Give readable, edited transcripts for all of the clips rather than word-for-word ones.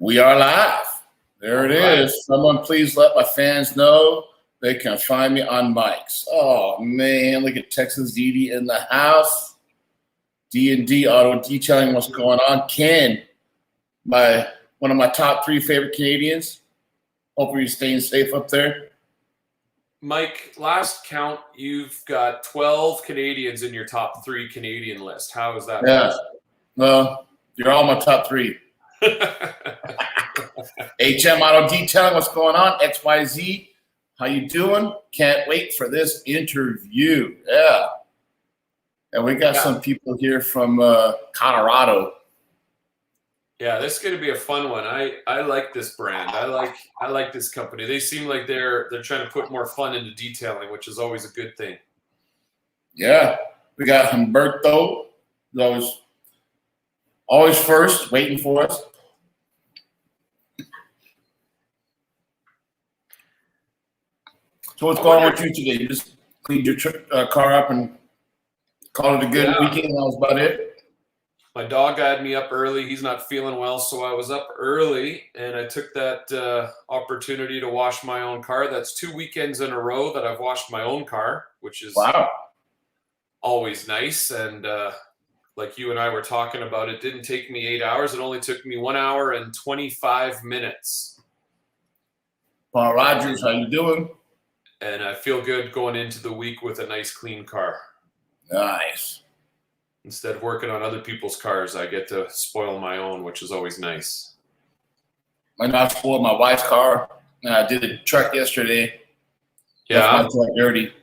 We are live. There it is. Someone please let my fans know they can find me on mics. Oh, man, look at Texas Didi in the house. D&D Auto Detailing, what's going on? Ken, one of my top 3 favorite Canadians. Hope you're staying safe up there. Mike, last count, you've got 12 Canadians in your top 3 Canadian list. How is that? Yeah. Well, you're all my top 3. HM Auto Detailing, what's going on? XYZ, how you doing? Can't wait for this interview. Yeah. And we got some people here from Colorado. Yeah, this is going to be a fun one. I like this brand. I like this company. They seem like they're trying to put more fun into detailing, which is always a good thing. Yeah. We got Humberto, always first, waiting for us. So what's going on with you today? You just cleaned your car up and called it a good weekend. That was about it. My dog had me up early. He's not feeling well, so I was up early, and I took that opportunity to wash my own car. That's 2 weekends in a row that I've washed my own car, which is always nice. And like you and I were talking about, it didn't take me 8 hours. It only took me 1 hour and 25 minutes. Paul Rogers, how you doing? And I feel good going into the week with a nice, clean car. Nice. Instead of working on other people's cars, I get to spoil my own, which is always nice. I spoiled my wife's car. I did a truck yesterday. Yeah. Left my truck dirty.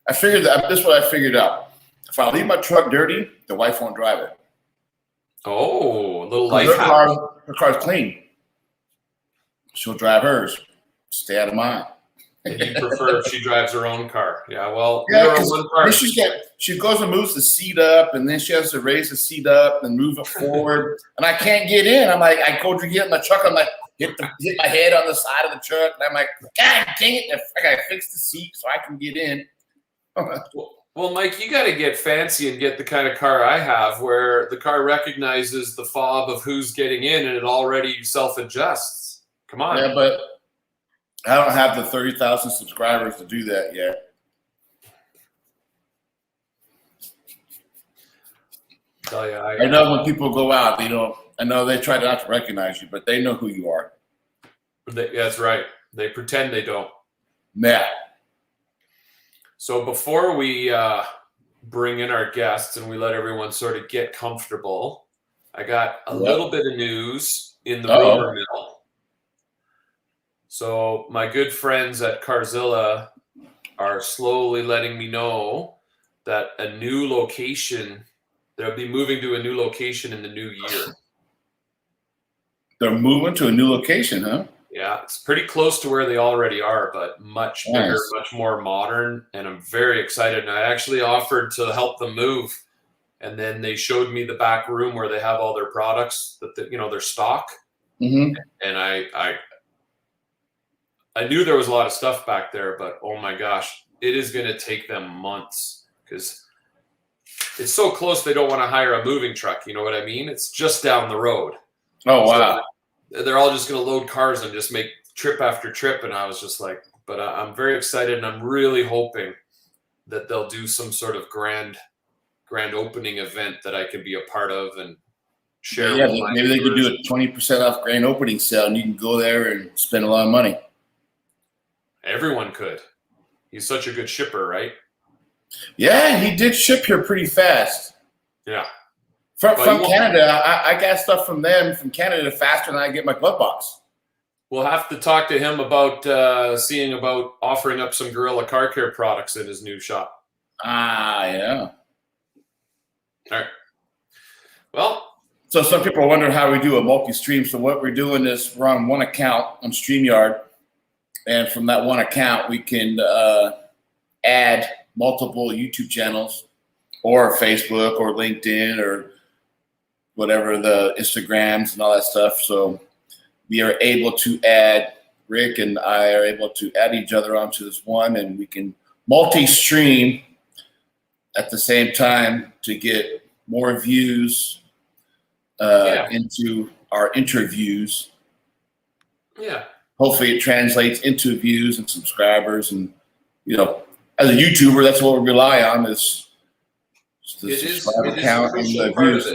This is what I figured out. If I leave my truck dirty, the wife won't drive it. Oh, a little life hack. Her car's clean. She'll drive hers. Stay out of mine. And you prefer if she drives her own car. Yeah, well, she goes and moves the seat up, and then she has to raise the seat up and move it forward. And I can't get in. I'm like, I go to get in my truck. I'm like, hit my head on the side of the truck. And I'm like, God dang it. I got to fix the seat so I can get in. Well, Mike, you got to get fancy and get the kind of car I have where the car recognizes the fob of who's getting in and it already self-adjusts. Come on. Yeah, but I don't have the 30,000 subscribers to do that yet. I know when people go out, I know they try not to recognize you, but they know who you are. That's right. They pretend they don't. Yeah. So before we bring in our guests and we let everyone sort of get comfortable, I got a little bit of news in the rumor mill. So my good friends at Carzilla are slowly letting me know that a new location, they'll be moving to a new location in the new year. They're moving to a new location, huh? Yeah, it's pretty close to where they already are, but much bigger, much more modern, and I'm very excited. And I actually offered to help them move, and then they showed me the back room where they have all their products, their stock. Mm-hmm. And I knew there was a lot of stuff back there, but oh my gosh, it is going to take them months because it's so close they don't want to hire a moving truck. You know what I mean? It's just down the road. Oh, wow. So they're all just going to load cars and just make trip after trip. And I was just like, but I'm very excited, and I'm really hoping that they'll do some sort of grand opening event that I can be a part of and share. Yeah, maybe they could do a 20% off grand opening sale, and you can go there and spend a lot of money. Everyone could. He's such a good shipper, right? Yeah, he did ship here pretty fast. Yeah. From Canada, I got stuff from Canada faster than I get my glove box. We'll have to talk to him about seeing about offering up some Gorilla Car Care products in his new shop. Yeah. All right. Well. So some people are wondering how we do a multi-stream. So what we're doing is we're on one account on StreamYard. And from that one account, we can add multiple YouTube channels or Facebook or LinkedIn or whatever, the Instagrams and all that stuff. So we are able to Rick and I are able to add each other onto this one, and we can multi-stream at the same time to get more views into our interviews. Yeah. Hopefully it translates into views and subscribers. And, as a YouTuber, that's what we rely on is the subscriber count and the views.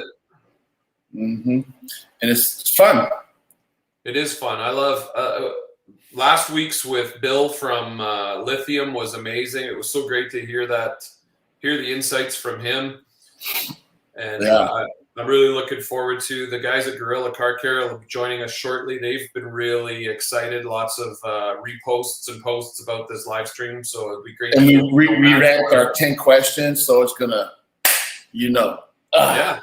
Mm-hmm. And it's fun. It is fun. I love last week's with Bill from Lithium was amazing. It was so great to hear the insights from him. And I'm really looking forward to the guys at Gorilla Car Care will be joining us shortly. They've been really excited. Lots of reposts and posts about this live stream. So it'd be great. And we ranked our 10 questions. So it's going to, Yeah.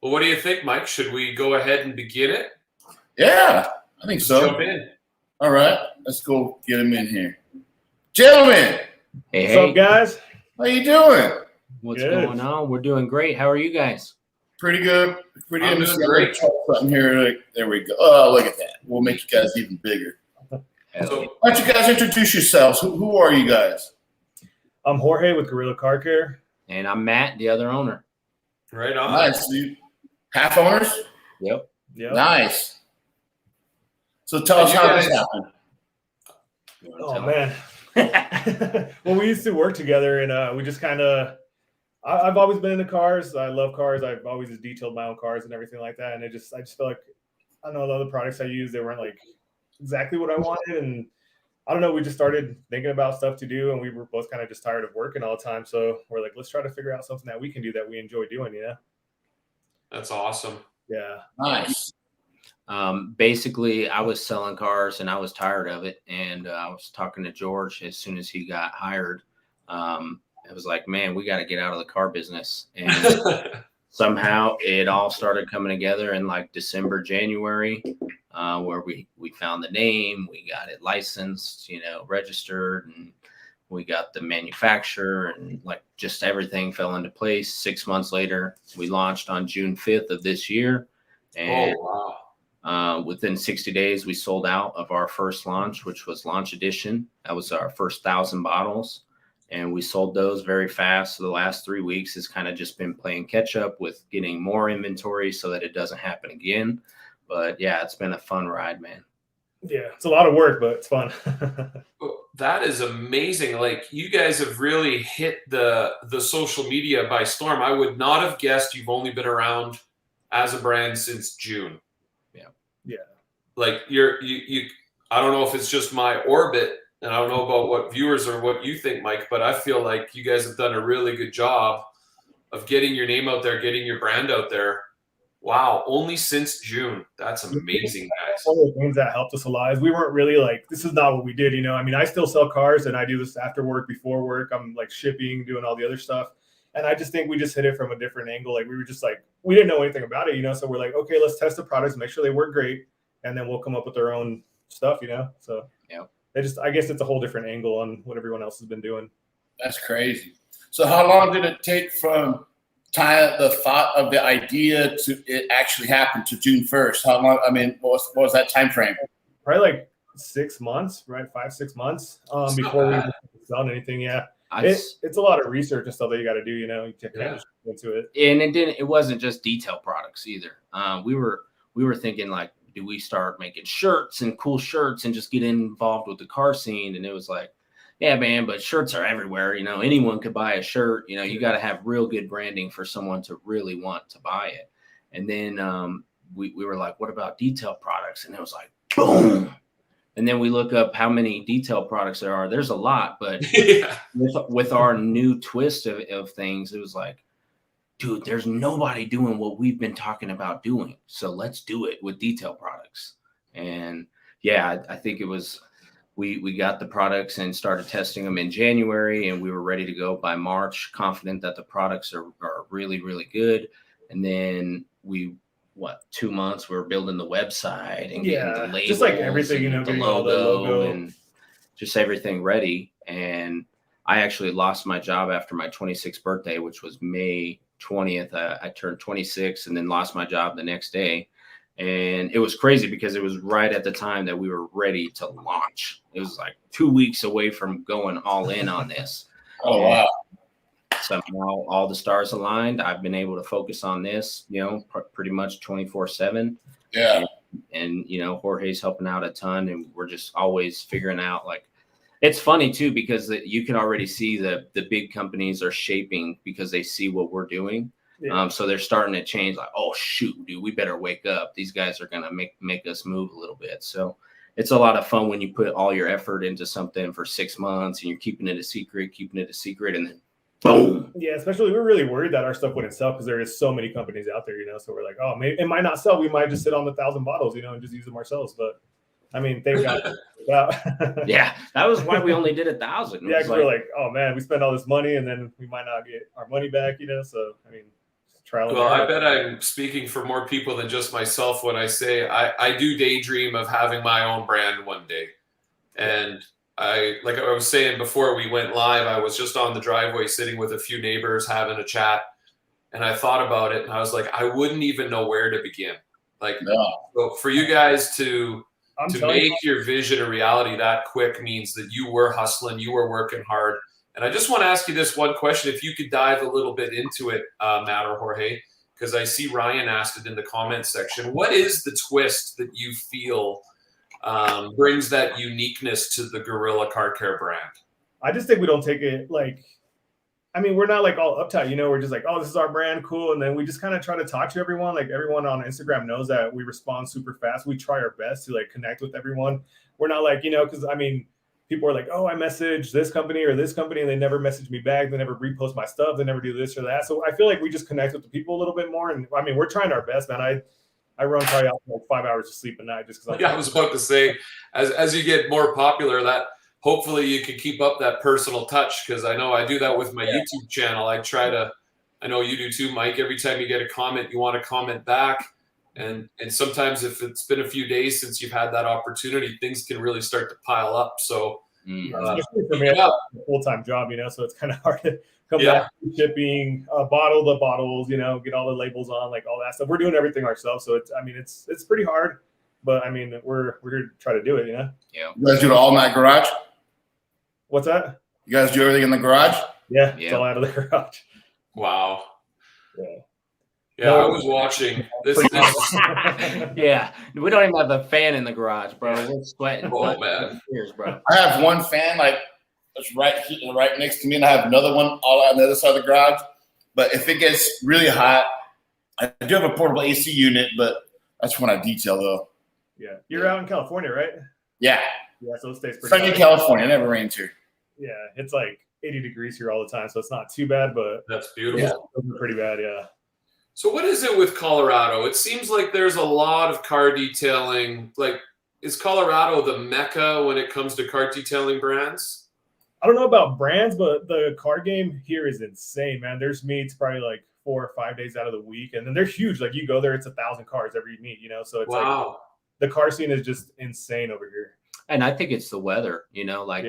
Well, what do you think, Mike? Should we go ahead and begin it? Yeah, I think so. Jump in. All right. Let's go get him in here. Gentlemen. Hey, What's up, guys? How you doing? What's Good. going on? We're doing great. How are you guys? Pretty good. I'm doing great. Something here. There we go. Oh, look at that. We'll make you guys even bigger. So, Why don't you guys introduce yourselves? Who are you guys? I'm Jorge with Gorilla Car Care. And I'm Matt, the other owner. right on. Nice. Half owners? Yep. Yeah. Nice. So tell us how this happened. Oh man. Well, we used to work together, and we just kind of. I've always been into cars. I love cars. I've always just detailed my own cars and everything like that. And I just feel like I don't know the other products I used. They weren't like exactly what I wanted, and I don't know. We just started thinking about stuff to do, and we were both kind of just tired of working all the time. So we're like, let's try to figure out something that we can do that we enjoy doing. Yeah. That's awesome. Yeah. Nice. Basically, I was selling cars and I was tired of it. And I was talking to George as soon as he got hired. I was like, man, we got to get out of the car business. And somehow it all started coming together in like December, January, where we found the name, we got it licensed, registered, and we got the manufacturer, and like just everything fell into place. 6 months later, we launched on June 5th of this year. And within 60 days, we sold out of our first launch, which was Launch Edition. That was our first 1,000 bottles. And we sold those very fast. So the last 3 weeks has kind of just been playing catch up with getting more inventory so that it doesn't happen again. But yeah, it's been a fun ride, man. Yeah. It's a lot of work, but it's fun. That is amazing. Like, you guys have really hit the social media by storm. I would not have guessed you've only been around as a brand since June. Yeah. Like you I don't know if it's just my orbit, and I don't know about what viewers or what you think, Mike, but I feel like you guys have done a really good job of getting your name out there, getting your brand out there. Wow, only since June. That's amazing, guys. One of the things that helped us a lot is we weren't really like, this is not what we did, I mean, I still sell cars and I do this after work, before work. I'm like shipping, doing all the other stuff. And I just think we just hit it from a different angle. Like, we were just like, we didn't know anything about it, so we're like, okay, let's test the products, make sure they work great, and then we'll come up with our own stuff, So yeah, I guess it's a whole different angle on what everyone else has been doing. That's crazy. So how long did it take from the thought of the idea to it actually happened to June 1st? How long? I mean, what was that time frame? Probably like 6 months, right? 5-6 months before we done anything. Yeah. It's a lot of research and stuff that you got to do, you can kind of into it. And it wasn't just detail products either. We were thinking like, do we start making shirts and cool shirts and just get involved with the car scene? And it was like, yeah, man, but shirts are everywhere. Anyone could buy a shirt. You got to have real good branding for someone to really want to buy it. And then we were like, what about detail products? And it was like, boom. And then we look up how many detail products there are. There's a lot, but with our new twist of things, it was like, dude, there's nobody doing what we've been talking about doing. So let's do it with detail products. And yeah, I think it was, we got the products and started testing them in January, and we were ready to go by March, confident that the products are really, really good. And then 2 months, we were building the website and getting the labels, just like everything, the logo and just everything ready. And I actually lost my job after my 26th birthday, which was May 20th. I turned 26 and then lost my job the next day. And it was crazy because it was right at the time that we were ready to launch. It was like 2 weeks away from going all in on this. Oh, wow. Somehow all the stars aligned. I've been able to focus on this, pretty much 24/7. Yeah. And you know, Jorge's helping out a ton, and we're just always figuring out like. It's funny too because you can already see the big companies are shaping because they see what we're doing. Yeah. So they're starting to change. Like, oh shoot, dude, we better wake up. These guys are gonna make us move a little bit. So it's a lot of fun when you put all your effort into something for 6 months and you're keeping it a secret, and then boom. Yeah, especially we're really worried that our stuff wouldn't sell because there is so many companies out there, you know. So we're like, oh, maybe it might not sell. We might just sit on the 1,000 bottles, you know, and just use them ourselves. But I mean, thank God. Yeah, that was why we only did 1,000. Yeah, because we're like, oh man, we spend all this money and then we might not get our money back, you know. So I mean, trial and Well, error. I bet I'm speaking for more people than just myself when I say I do daydream of having my own brand one day. And like I was saying before we went live, I was just on the driveway sitting with a few neighbors having a chat, and I thought about it, and I was like, I wouldn't even know where to begin. Like, so for you guys to make your vision a reality that quick means that you were hustling, you were working hard. And I just want to ask you this one question, if you could dive a little bit into it, Matt or Jorge, because I see Ryan asked it in the comments section. What is the twist that you feel brings that uniqueness to the Gorilla Car Care brand? I just think we don't take it like, I mean, we're not like all uptight, you know, we're just like, oh, this is our brand, cool. And then we just kind of try to talk to everyone. Like everyone on Instagram knows that we respond super fast. We try our best to like connect with everyone. We're not like, you know, because I mean, people are like, oh, I message this company or this company and they never message me back. They never repost my stuff. They never do this or that. So I feel like we just connect with the people a little bit more. And I mean, we're trying our best, man. I run probably out for like 5 hours of sleep a night just because. Yeah, I was about to say, as you get more popular, that hopefully you can keep up that personal touch, because I know I do that with my YouTube channel. I know you do too, Mike. Every time you get a comment, you want to comment back. And sometimes if it's been a few days since you've had that opportunity, things can really start to pile up. So especially for me, I have a full-time job, you know, so it's kind of hard to come back to shipping, bottle the bottles, you know, get all the labels on, like all that stuff. We're doing everything ourselves. So it's pretty hard, but I mean, we're here to try to do it, you know? Yeah. You guys do the all-night garage? What's that? You guys do everything in the garage? Yeah. It's all out of the garage. Wow. Yeah. Yeah, I was watching this. Yeah, we don't even have a fan in the garage, bro. We're sweating. Oh man, cheers, bro. I have one fan like that's right next to me, and I have another one all on the other side of the garage. But if it gets really hot, I do have a portable AC unit, but that's when I detail though. Yeah, you're out in California, right? Yeah. Yeah, so it stays pretty. Sunny California, it never rains here. Yeah, it's like 80 degrees here all the time, so it's not too bad, but that's beautiful. It's pretty bad, yeah. So what is it with Colorado? It seems like there's a lot of car detailing. Like, is Colorado the mecca when it comes to car detailing brands? I don't know about brands, but the car game here is insane, man. There's meets probably like 4 or 5 days out of the week, and then they're huge. Like you go there, it's 1,000 cars every meet, you know. So it's like the car scene is just insane over here. And I think it's the weather, you know, like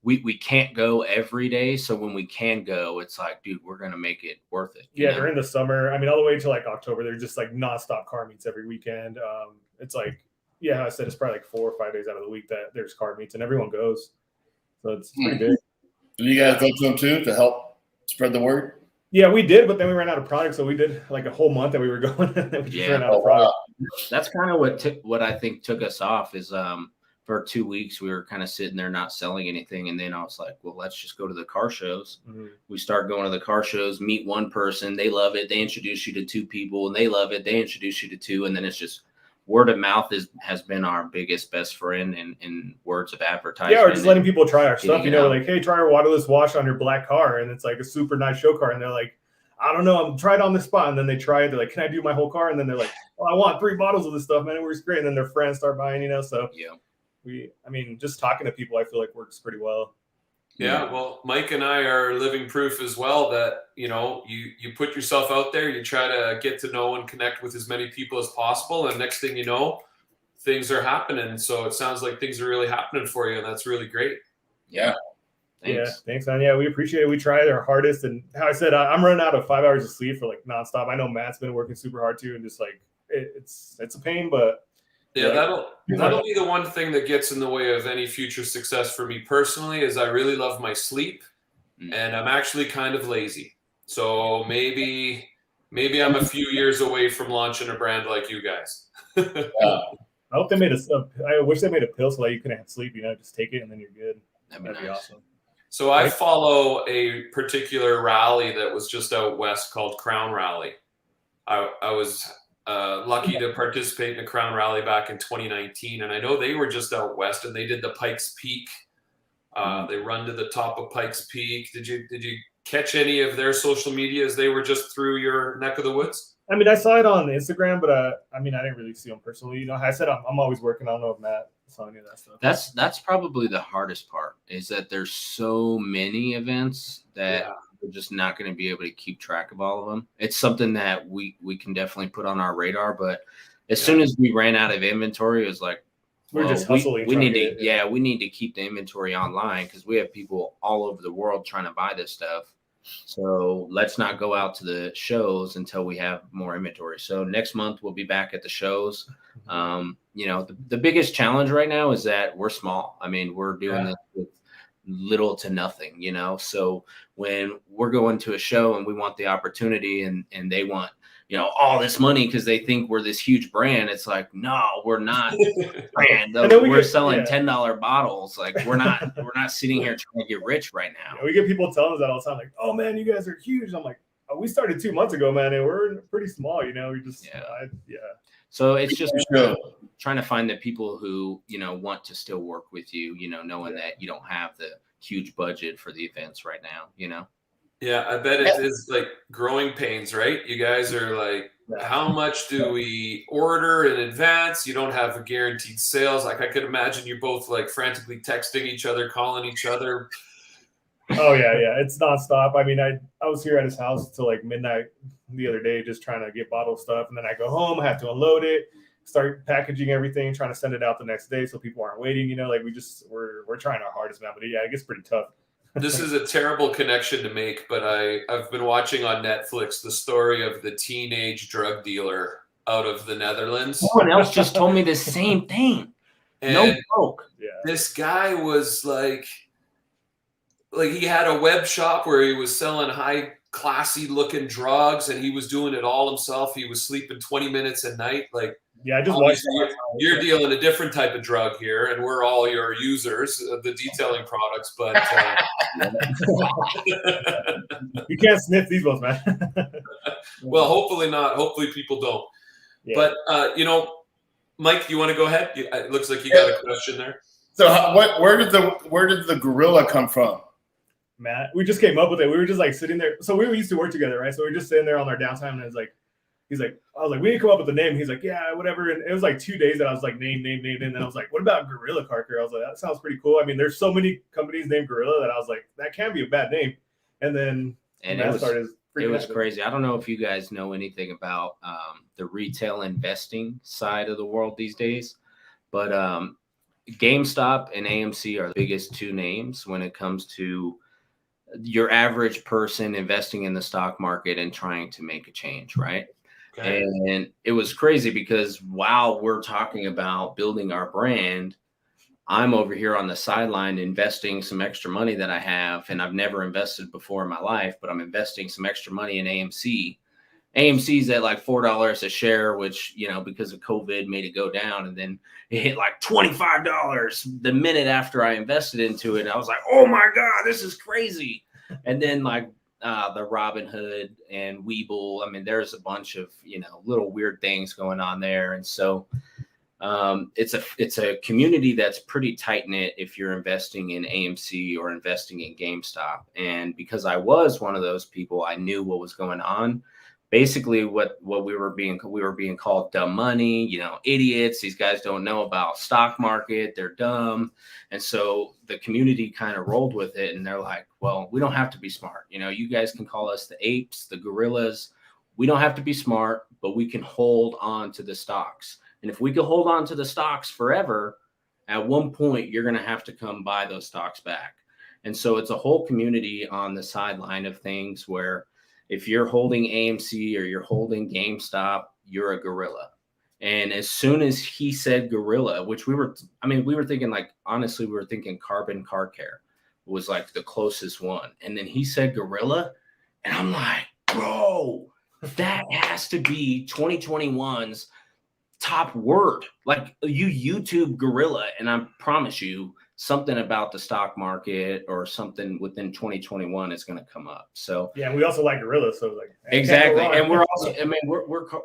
we can't go every day. So when we can go, it's like, dude, we're going to make it worth it. Yeah, during the summer, I mean, all the way to like October, they're just like nonstop car meets every weekend. It's like, I said it's probably like 4 or 5 days out of the week that there's car meets and everyone goes. So it's pretty big. And you guys go to them too to help spread the word? Yeah, we did, but then we ran out of product. So we did like a whole month that we were going and then we just ran out of product. That's kind of what I think took us off is for 2 weeks, we were kind of sitting there not selling anything. And then I was like, well, let's just go to the car shows. Mm-hmm. We start going to the car shows, meet one person. They love it. They introduce you to 2 people and they love it. They introduce you to 2. And then it's just word of mouth has been our biggest best friend in words of advertising. Yeah, or just letting people try our stuff. You know, like, hey, try our waterless wash on your black car. And it's like a super nice show car. And they're like, I don't know, I'm try it on this spot. And then they try it. They're like, can I do my whole car? And then they're like, well, I want 3 bottles of this stuff, man. It works great. And then their friends start buying, you know, so I mean, just talking to people, I feel like works pretty well. Yeah, well, Mike and I are living proof as well that, you know, you put yourself out there, you try to get to know and connect with as many people as possible. And next thing you know, things are happening. So it sounds like things are really happening for you. And that's really great. Yeah. Thanks. Yeah, thanks, man. Yeah, we appreciate it. We tried our hardest. And how I said, I'm running out of 5 hours of sleep for like nonstop. I know Matt's been working super hard too. And just like, it's a pain, but. Yeah, that'll be the one thing that gets in the way of any future success for me personally is I really love my sleep and I'm actually kind of lazy. So maybe Maybe I'm a few years away from launching a brand like you guys. I hope they made I wish they made a pill so that you couldn't have sleep. Just take it and then you're good. That'd That'd be nice. awesome. So I follow a particular rally that was just out west called Crown Rally. I was lucky to participate in a Crown Rally back in 2019, and I know they were just out west and they did the Pikes Peak. They run to the top of Pikes Peak. Did you catch any of their social media as they were just through your neck of the woods? I mean, I saw it on Instagram, but I didn't really see them personally. I said I'm always working. I don't know if Matt saw any of that stuff. That's probably the hardest part, is that there's so many events that we're just not going to be able to keep track of all of them. It's something that we can definitely put on our radar, but as soon as we ran out of inventory, it was like, we're just hustling. We need to we need to keep the inventory online because we have people all over the world trying to buy this stuff. So let's not go out to the shows until we have more inventory. So next month we'll be back at the shows. The biggest challenge right now is that we're small. I mean, we're doing this with little to nothing, So when we're going to a show and we want the opportunity and they want, all this money because they think we're this huge brand, it's like, no, we're not brand. We're selling $10 bottles. Like we're not sitting here trying to get rich right now. We get people telling us that all the time, like, oh man, you guys are huge. I'm like, oh, we started 2 months ago, man, and we're pretty small, we just So it's just trying to find the people who, want to still work with you, knowing that you don't have the huge budget for the events right now, Yeah, I bet it is like growing pains, right? You guys are like, how much do we order in advance? You don't have a guaranteed sales. Like I could imagine you both like frantically texting each other, calling each other. Oh yeah, it's nonstop. I mean, I was here at his house till like midnight the other day, just trying to get bottle stuff, and then I go home, I have to unload it, start packaging everything, trying to send it out the next day so people aren't waiting. Like we're trying our hardest, man. But yeah, it gets pretty tough. This is a terrible connection to make, but I've been watching on Netflix the story of the teenage drug dealer out of the Netherlands. Someone else just told me the same thing. And no joke. This guy was like he had a web shop where he was selling high classy looking drugs and he was doing it all himself. He was sleeping 20 minutes a night. Like, I just watched you're dealing a different type of drug here, and we're all your users of the detailing products. But you can't sniff these ones, man. Well, hopefully not. Hopefully people don't. Yeah. But Mike, you want to go ahead? It looks like you got a question there. So, where did the gorilla come from? Matt, we just came up with it. We were just like sitting there. So we used to work together, right? So we were just sitting there on our downtime, and he's like, I was like, we need to come up with a name. He's like, yeah, whatever. And it was like 2 days that I was like, name. And then I was like, what about Gorilla Carker? I was like, that sounds pretty cool. I mean, there's so many companies named Gorilla that I was like, that can't be a bad name. And then it was crazy. I don't know if you guys know anything about the retail investing side of the world these days, but GameStop and AMC are the biggest two names when it comes to your average person investing in the stock market and trying to make a change, right? Okay. And it was crazy because while we're talking about building our brand, I'm over here on the sideline investing some extra money that I have, and I've never invested before in my life, but I'm investing some extra money in AMC. AMC's at like $4 a share, which, because of COVID made it go down, and then it hit like $25 the minute after I invested into it. And I was like, oh my God, this is crazy. And then like the Robinhood and Webull, I mean, there's a bunch of, little weird things going on there. And so it's a community that's pretty tight knit if you're investing in AMC or investing in GameStop. And because I was one of those people, I knew what was going on. Basically, what we were being called dumb money, idiots. These guys don't know about stock market. They're dumb. And so the community kind of rolled with it. And they're like, well, we don't have to be smart. You guys can call us the apes, the gorillas. We don't have to be smart, but we can hold on to the stocks. And if we could hold on to the stocks forever, at one point, you're going to have to come buy those stocks back. And so it's a whole community on the sideline of things where if you're holding AMC or you're holding GameStop, you're a gorilla. And as soon as he said gorilla, which we were thinking honestly, we were thinking Carbon Car Care was like the closest one. And then he said gorilla. And I'm like, bro, That has to be 2021's top word. Like you YouTube gorilla, and I promise you something about the stock market or something within 2021 is going to come up. So yeah, we also like gorillas, so like exactly. And we're also, I mean,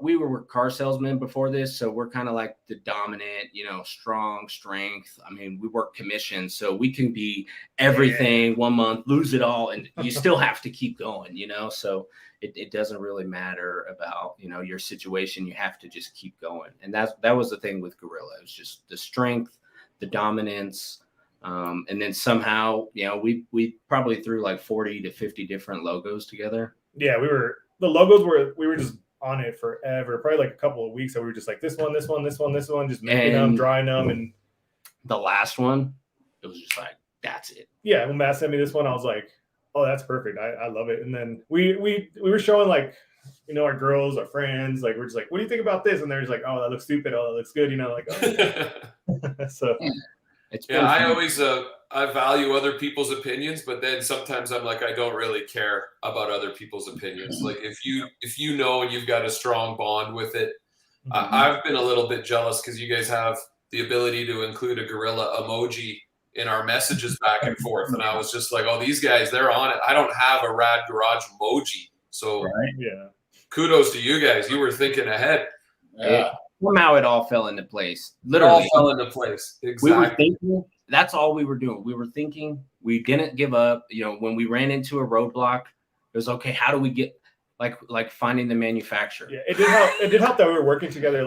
we were car salesmen before this, so we're kind of like the dominant, strong strength. I mean, we work commission, so we can be everything 1 month, lose it all, and you still have to keep going, so it doesn't really matter about, your situation. You have to just keep going. And that was the thing with Gorilla. It was just the strength, the dominance. And then somehow, we probably threw like 40 to 50 different logos together. Yeah, we were just on it forever, probably like a couple of weeks. So we were just like this one, just making them, drawing them. And the last one, it was just like, that's it. Yeah. When Matt sent me this one, I was like, oh, that's perfect. I love it. And then we were showing like, our girls, our friends, like, we're just like, what do you think about this? And they're just like, oh, that looks stupid. Oh, that looks good. Like, oh. So I always, I value other people's opinions, but then sometimes I'm like, I don't really care about other people's opinions. Like if you know, and you've got a strong bond with it, I've been a little bit jealous because you guys have the ability to include a gorilla emoji in our messages back and forth. And I was just like, oh, these guys, they're on it. I don't have a RAD Garage emoji. So kudos to you guys. You were thinking ahead. Yeah. Somehow it all fell into place. Literally. It all fell into place. Exactly. We were thinking, that's all we were doing. We were thinking, we didn't give up. When we ran into a roadblock, it was okay, how do we get like finding the manufacturer? Yeah, it did help that we were working together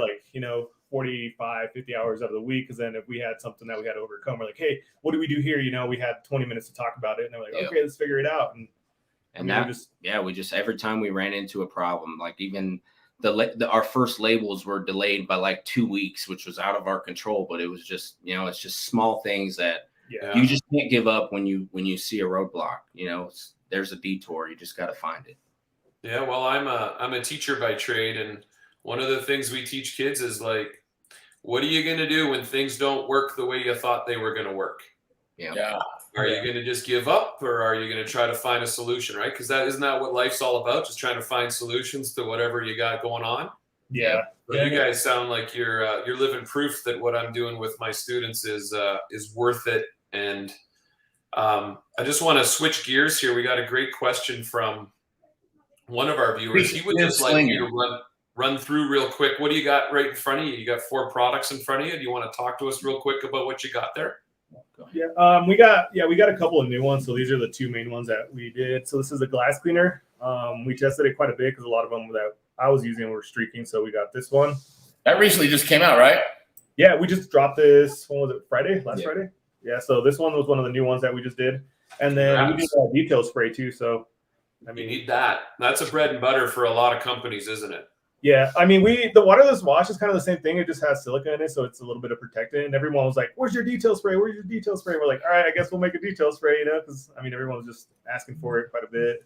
45, 50 hours out of the week. Because then if we had something that we had to overcome, we're like, hey, what do we do here? We had 20 minutes to talk about it. And they're like, okay, let's figure it out. We just every time we ran into a problem, like even our first labels were delayed by like 2 weeks, which was out of our control. But it was just, it's just small things that you just can't give up when you see a roadblock. There's a detour. You just got to find it. Yeah, well, I'm a teacher by trade, and one of the things we teach kids is like, what are you going to do when things don't work the way you thought they were going to work? Yeah. Are you going to just give up, or are you going to try to find a solution, right? Because isn't that what life's all about? Just trying to find solutions to whatever you got going on. Yeah. But you guys sound like you're living proof that what I'm doing with my students is worth it. And I just want to switch gears here. We got a great question from one of our viewers. He would just like you to run through real quick. What do you got right in front of you? You got 4 products in front of you. Do you want to talk to us real quick about what you got there? Yeah, we got a couple of new ones. So these are the 2 main ones that we did. So this is a glass cleaner. We tested it quite a bit because a lot of them that I was using were streaking. So we got this one. That recently just came out, right? Yeah, we just dropped this. When was it? Friday? Last Friday? Yeah. So this one was one of the new ones that we just did, and then we did a detail spray too. So I mean, you need that. That's a bread and butter for a lot of companies, isn't it? Yeah, I mean, the waterless wash is kind of the same thing. It just has silica in it, so it's a little bit of protectant. And everyone was like, "Where's your detail spray? Where's your detail spray?" We're like, "All right, I guess we'll make a detail spray," because I mean, everyone was just asking for it quite a bit.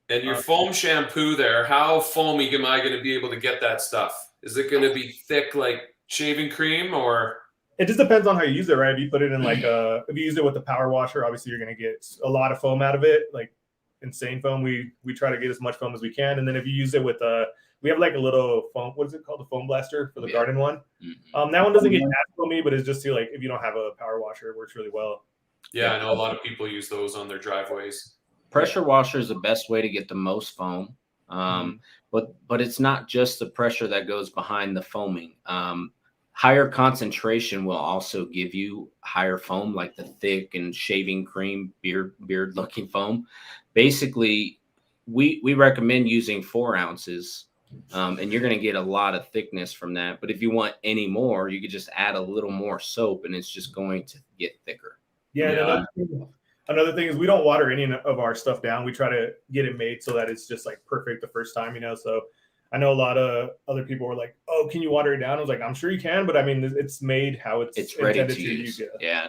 And your foam shampoo there, how foamy am I going to be able to get that stuff? Is it going to be thick like shaving cream, or? It just depends on how you use it, right? If you put it in if you use it with the power washer, obviously you're going to get a lot of foam out of it, like insane foam. We try to get as much foam as we can, and then if you use it with we have like a little foam. What is it called? The foam blaster for the garden one. That one doesn't get as foamy, but it's just if you don't have a power washer, it works really well. Yeah, I know a lot of people use those on their driveways. Pressure washer is the best way to get the most foam. But it's not just the pressure that goes behind the foaming. Higher concentration will also give you higher foam, like the thick and shaving cream beard looking foam. Basically, we recommend using 4 ounces, and you're going to get a lot of thickness from that. But if you want any more, you could just add a little more soap, and it's just going to get thicker. Yeah. Another thing is we don't water any of our stuff down. We try to get it made so that it's just like perfect the first time, So I know a lot of other people were like, "Oh, can you water it down?" I was like, "I'm sure you can, but I mean, it's made how it's ready to use." Yeah.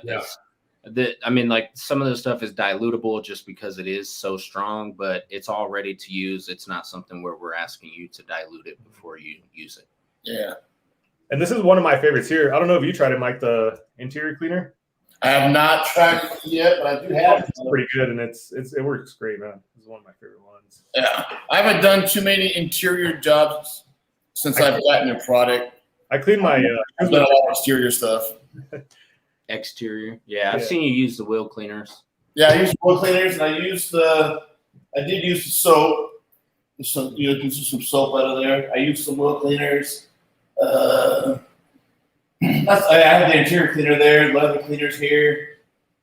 I mean, like some of the stuff is dilutable just because it is so strong, but it's all ready to use. It's not something where we're asking you to dilute it before you use it. Yeah. And this is one of my favorites here. I don't know if you tried it, Mike, the interior cleaner. I have not tried it yet, but I do have it. It's pretty good, and it works great, man. was one of my favorite ones. Yeah, I haven't done too many interior jobs since I've gotten a product. I cleaned my. I've done a lot of exterior stuff. Exterior. Yeah, I've seen you use the wheel cleaners. Yeah, I use wheel cleaners, and I did use the soap. Some you can use some soap out of there. I used some wheel cleaners. I have the interior cleaner there, leather cleaners here,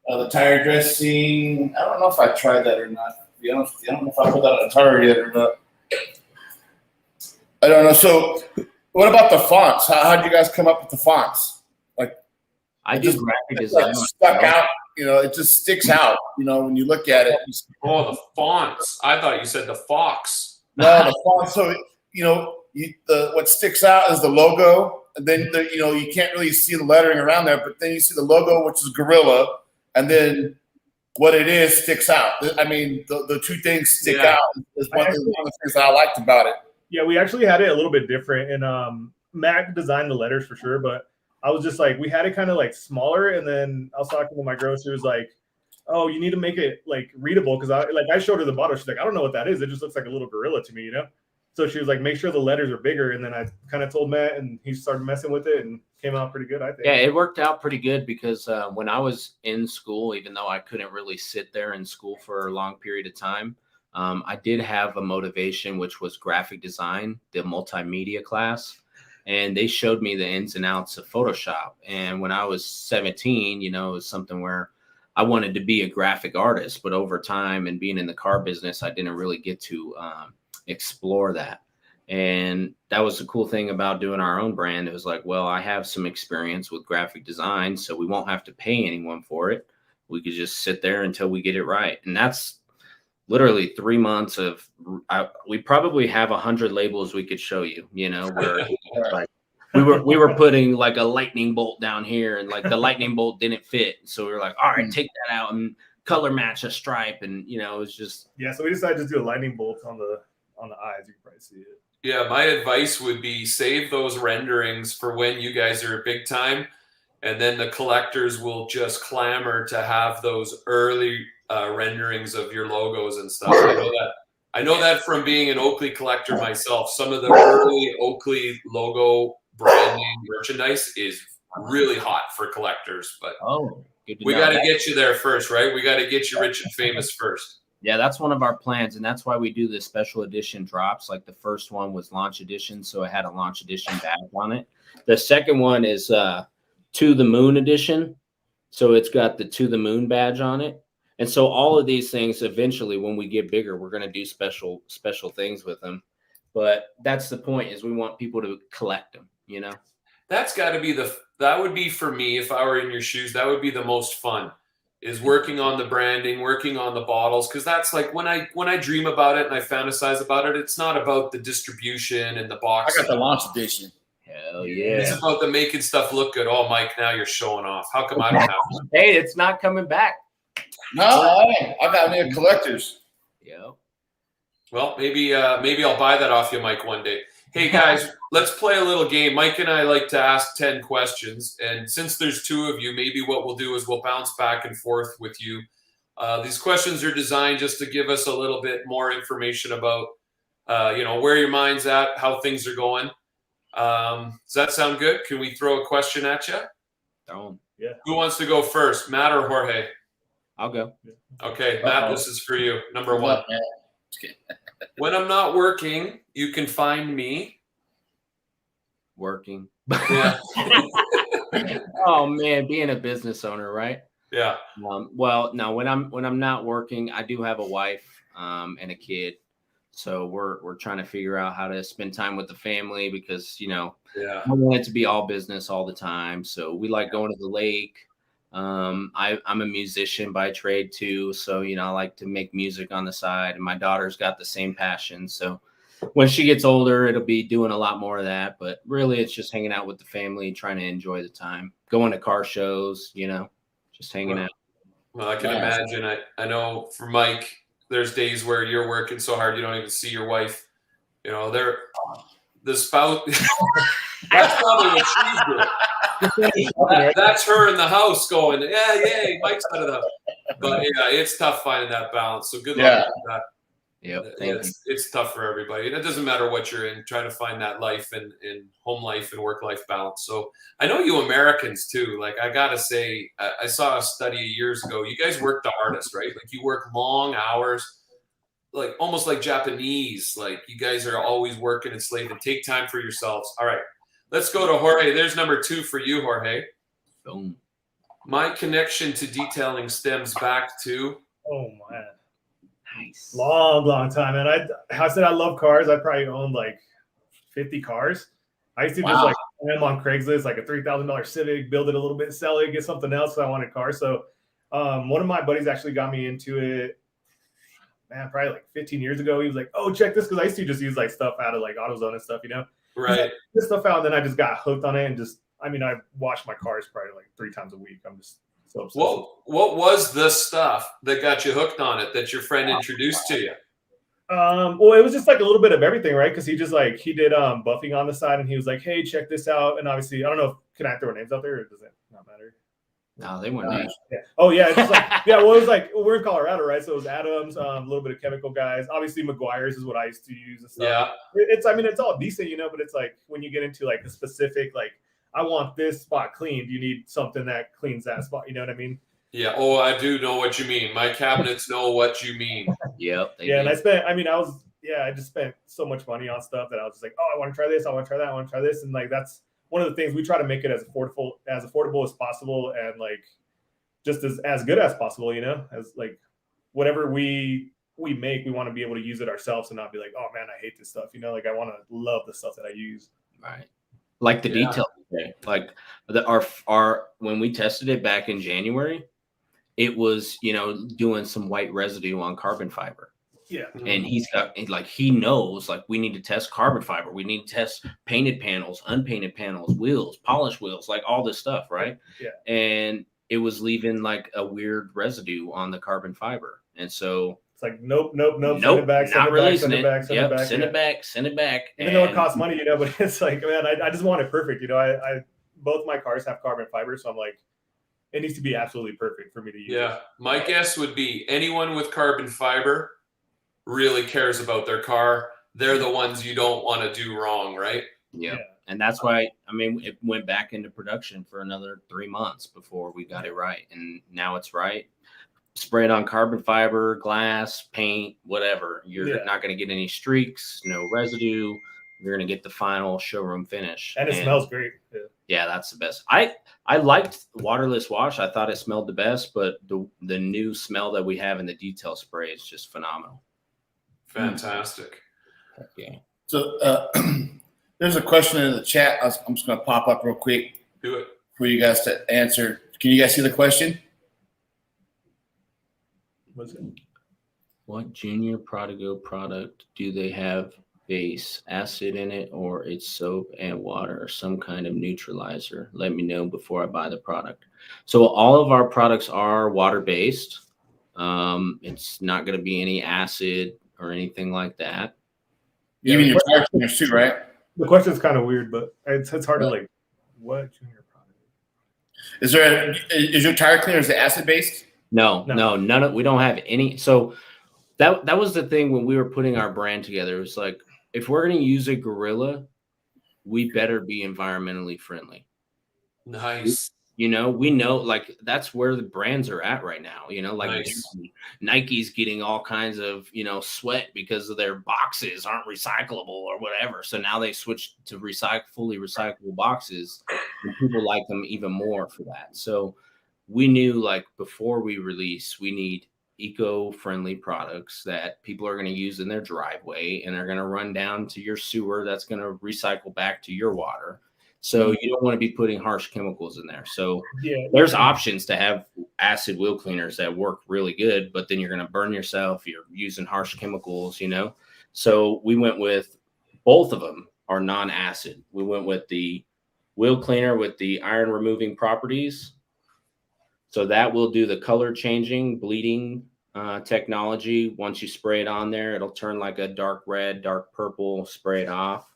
the tire dressing. I don't know if I tried that or not. To be honest with you, I don't know if I put that on a tire yet or not. I don't know. So, what about the fonts? How'd you guys come up with the fonts? Like, I do graphic design. Like stuck out. You know, it just sticks out. You know, when you look at it. Oh, the fonts! I thought you said the fox. No, the font. So what sticks out is the logo, and then you can't really see the lettering around there, but then you see the logo, which is gorilla, and then what it is sticks out. I mean, the two things stick out. Is one of the things that I liked about it. Yeah, we actually had it a little bit different, and Mac designed the letters for sure, but I was just like, we had it kind of like smaller, and then I was talking to my girl. She was like, oh, you need to make it like readable, because I showed her the bottle. She's like, I don't know what that is. It just looks like a little gorilla to me, So she was like, make sure the letters are bigger. And then I kind of told Matt, and he started messing with it and came out pretty good, I think. Yeah, it worked out pretty good because when I was in school, even though I couldn't really sit there in school for a long period of time, I did have a motivation, which was graphic design, the multimedia class. And they showed me the ins and outs of Photoshop. And when I was 17, it was something where I wanted to be a graphic artist, but over time and being in the car business, I didn't really get to explore that. And that was the cool thing about doing our own brand. It was like, well, I have some experience with graphic design, so we won't have to pay anyone for it. We could just sit there until we get it right. And that's literally 3 months of, we probably have 100 labels we could show you, where like, we were putting like a lightning bolt down here, and like the lightning bolt didn't fit. So we were like, all right, take that out and color match a stripe. And, it was just. Yeah. So we decided to do a lightning bolt on the eyes. You can probably see it. Yeah. My advice would be save those renderings for when you guys are big time. And then the collectors will just clamor to have those early renderings of your logos and stuff. I know that from being an Oakley collector myself. Some of the early Oakley logo branding merchandise is really hot for collectors, but we got to get you there first, right? We got to get you rich and famous first. Yeah, that's one of our plans, and that's why we do the special edition drops. Like the first one was launch edition, so it had a launch edition badge on it. The second one is To the Moon edition, so it's got the To the Moon badge on it. And so all of these things, eventually, when we get bigger, we're going to do special things with them. But that's the point, is we want people to collect them, That's got to be that would be, for me, if I were in your shoes, that would be the most fun, is working on the branding, working on the bottles. Because that's like when I dream about it and I fantasize about it, it's not about the distribution and the box. I got the launch edition. Hell yeah. It's about the making stuff look good. Oh, Mike, now you're showing off. How come I don't have one? Hey, it's not coming back. No, I got me a collector's. Yeah. Well, maybe I'll buy that off you, Mike, one day. Hey, guys, let's play a little game. Mike and I like to ask 10 questions. And since there's two of you, maybe what we'll do is we'll bounce back and forth with you. These questions are designed just to give us a little bit more information about, where your mind's at, how things are going. Does that sound good? Can we throw a question at you? Yeah. Who wants to go first, Matt or Jorge? I'll go. Okay, Matt, this is for you. Number one. When I'm not working, you can find me working. Yeah. Oh man, being a business owner, right? Yeah. Well, no, when I'm not working, I do have a wife and a kid. So we're trying to figure out how to spend time with the family because, I want it to be all business all the time. So we like going to the lake. I'm a musician by trade too. So, I like to make music on the side, and my daughter's got the same passion. So when she gets older, it'll be doing a lot more of that, but really it's just hanging out with the family, trying to enjoy the time, going to car shows, just hanging out. Well, I can imagine. I know for Mike, there's days where you're working so hard, you don't even see your wife, the spouse. That's probably what she's doing. That's her in the house going, yeah, yay, Mike's out of the house. But yeah, it's tough finding that balance. So good luck with that. Yep. Thank you. It's tough for everybody. And it doesn't matter what you're in, trying to find that life and home life and work-life balance. So I know you Americans too. Like, I got to say, I saw a study years ago. You guys work the hardest, right? Like, you work long hours, like almost like Japanese. Like, you guys are always working and slaving. Take time for yourselves. All right. Let's go to Jorge. There's number 2 for you, Jorge. Boom. My connection to detailing stems back to. Oh man, Nice. long time. And I said I love cars. I probably owned like 50 cars. I used to just like am on Craigslist, like a $3,000 Civic, build it a little bit, sell it, get something else. So I wanted cars. So one of my buddies actually got me into it. Man, probably like 15 years ago. He was like, "Oh, check this," because I used to just use like stuff out of like AutoZone and stuff, you know. Right. This stuff out, and then I just got hooked on it, and just I wash my cars probably like 3 times a week. I'm just so obsessed. What was the stuff that got you hooked on it that your friend introduced to you? Well, it was just like a little bit of everything, right? Because he did buffing on the side, and he was like, "Hey, check this out." And obviously, I don't know, can I throw names out there, or does it not matter? No, they weren't names. Yeah. Oh yeah, it's just like Well, it was like we're in Colorado, right? So it was Adams, a little bit of Chemical Guys. Obviously, McGuire's is what I used to use and stuff. Yeah. It's all decent, you know, but it's like when you get into like a specific, like I want this spot cleaned, you need something that cleans that spot. You know what I mean? Yeah. Oh, I do know what you mean. My cabinets know what you mean. Yep. And I just spent so much money on stuff that I was just like, oh, I want to try this, I want to try that, I want to try this, and like that's one of the things we try to make it as affordable as possible, and like just as good as possible, you know, as like whatever we make, we want to be able to use it ourselves and not be like, oh man, I hate this stuff, you know, like I want to love the stuff that I use. Right. Like the detail, like our when we tested it back in January, it was, you know, doing some white residue on carbon fiber. Yeah. And he knows, like, we need to test carbon fiber. We need to test painted panels, unpainted panels, wheels, polished wheels, like all this stuff. Right. Yeah. And it was leaving like a weird residue on the carbon fiber. And so it's like, nope. Send it back, not releasing it. Send it back. Even though it costs money, you know, but it's like, man, I just want it perfect. You know, I both my cars have carbon fiber. So I'm like, it needs to be absolutely perfect for me to use. Yeah. My guess would be anyone with carbon fiber really cares about their car. They're the ones you don't want to do wrong, right? Yeah. And that's why, it went back into production for another 3 months before we got it right. And now it's right. Spray it on carbon fiber, glass, paint, whatever. You're not going to get any streaks, no residue. You're going to get the final showroom finish. And it smells great. Yeah, that's the best. I liked waterless wash. I thought it smelled the best, but the new smell that we have in the detail spray is just phenomenal. Fantastic. Yeah. So there's a question in the chat. I'm just going to pop up real quick. Do it for you guys to answer. Can you guys see the question? What's it? What Junior Prodigo product do they have base acid in it, or it's soap and water or some kind of neutralizer? Let me know before I buy the product. So all of our products are water based. It's not going to be any acid or anything like that. Even your tire cleaners too, right? The question is kind of weird, but it's hard to like, what Junior product? Is your tire cleaners acid based? No, none of, we don't have any. So that was the thing when we were putting our brand together. It was like, if we're going to use a Gorilla, we better be environmentally friendly. Nice. You know, we know, like, that's where the brands are at right now. You know, like nice. Nike's getting all kinds of, you know, sweat because of their boxes aren't recyclable or whatever. So now they switched to fully recyclable boxes, and people like them even more for that. So we knew, like, before we release, we need eco-friendly products that people are going to use in their driveway and are going to run down to your sewer. That's going to recycle back to your water. So you don't want to be putting harsh chemicals in there. So there's options to have acid wheel cleaners that work really good, but then you're going to burn yourself. You're using harsh chemicals, you know? So we went with both of them are non-acid. We went with the wheel cleaner with the iron removing properties. So that will do the color changing, bleeding technology. Once you spray it on there, it'll turn like a dark red, dark purple, spray it off.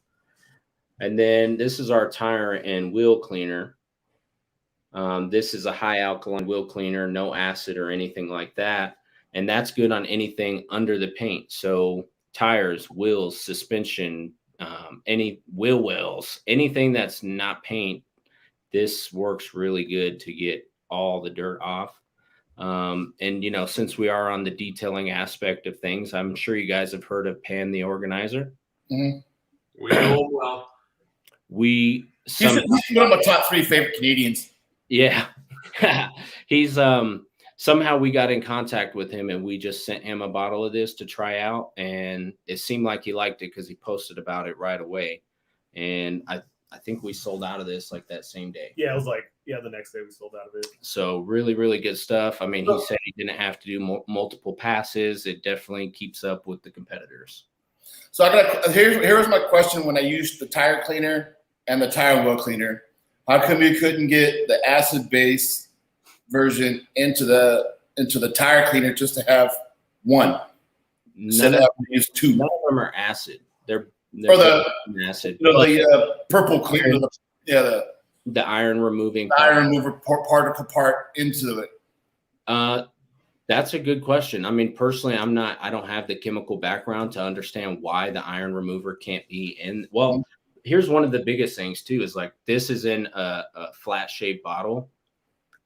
And then this is our tire and wheel cleaner. This is a high alkaline wheel cleaner, no acid or anything like that. and that's good on anything under the paint. So tires, wheels, suspension, any wheel wells, anything that's not paint, this works really good to get all the dirt off. And you know, since we are on the detailing aspect of things, I'm sure you guys have heard of Pan the Organizer. Mm-hmm. We know him well. He's one of my top 3 favorite Canadians. Yeah. He's somehow we got in contact with him and we just sent him a bottle of this to try out, and it seemed like he liked it because he posted about it right away. And I think we sold out of this like that same day. Yeah, it was like, the next day we sold out of it. So really, really good stuff. I mean, he said he didn't have to do multiple passes. It definitely keeps up with the competitors. So here's my question: when I used the tire cleaner and the tire wheel cleaner, how come you couldn't get the acid base version into the tire cleaner just to have one? None of them are acid. They're or the acid. The purple cleaner. The iron removing particle part into it. That's a good question. I mean, personally, I don't have the chemical background to understand why the iron remover can't be in. Well, here's one of the biggest things too, is like this is in a flat shaped bottle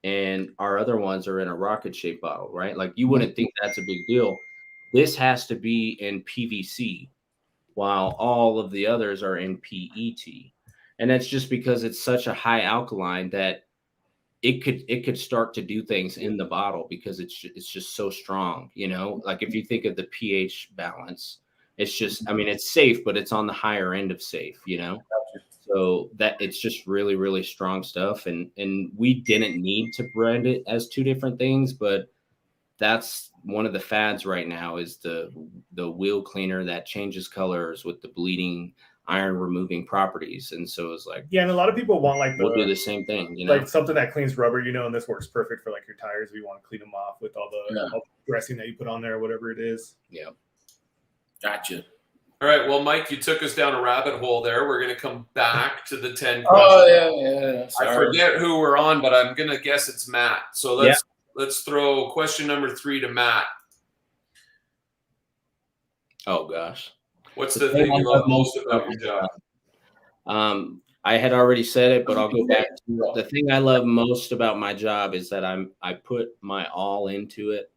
and our other ones are in a rocket shaped bottle, right? Like you wouldn't think that's a big deal. This has to be in PVC while all of the others are in PET. And that's just because it's such a high alkaline that it could start to do things in the bottle because it's just so strong, you know. Like if you think of the pH balance, it's just, I mean, it's safe, but it's on the higher end of safe, you know. So that it's just really, really strong stuff, and we didn't need to brand it as 2 different things, but that's one of the fads right now is the wheel cleaner that changes colors with the bleeding iron removing properties. And so it's like, and a lot of people want like we'll do the same thing, you know, like something that cleans rubber, you know, and this works perfect for like your tires. We want to clean them off with all the dressing that you put on there, whatever it is. Yeah. Gotcha. All right. Well, Mike, you took us down a rabbit hole there. We're going to come back to the 10 questions. Oh, yeah. Sorry. I forget who we're on, but I'm going to guess it's Matt. So let's throw question number 3 to Matt. Oh, gosh. What's the thing you love most about your job? I had already said it, but I'll go back to it. The thing I love most about my job is that I put my all into it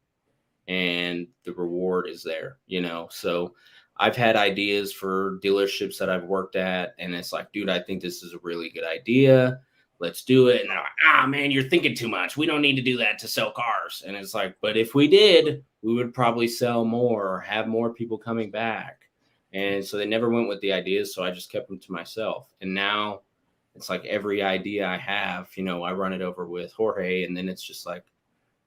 and the reward is there, you know? So I've had ideas for dealerships that I've worked at, and it's like, dude, I think this is a really good idea. Let's do it. And they're like, man, you're thinking too much. We don't need to do that to sell cars. And it's like, but if we did, we would probably sell more or have more people coming back. And so they never went with the ideas. So I just kept them to myself. And now it's like every idea I have, you know, I run it over with Jorge, and then it's just like,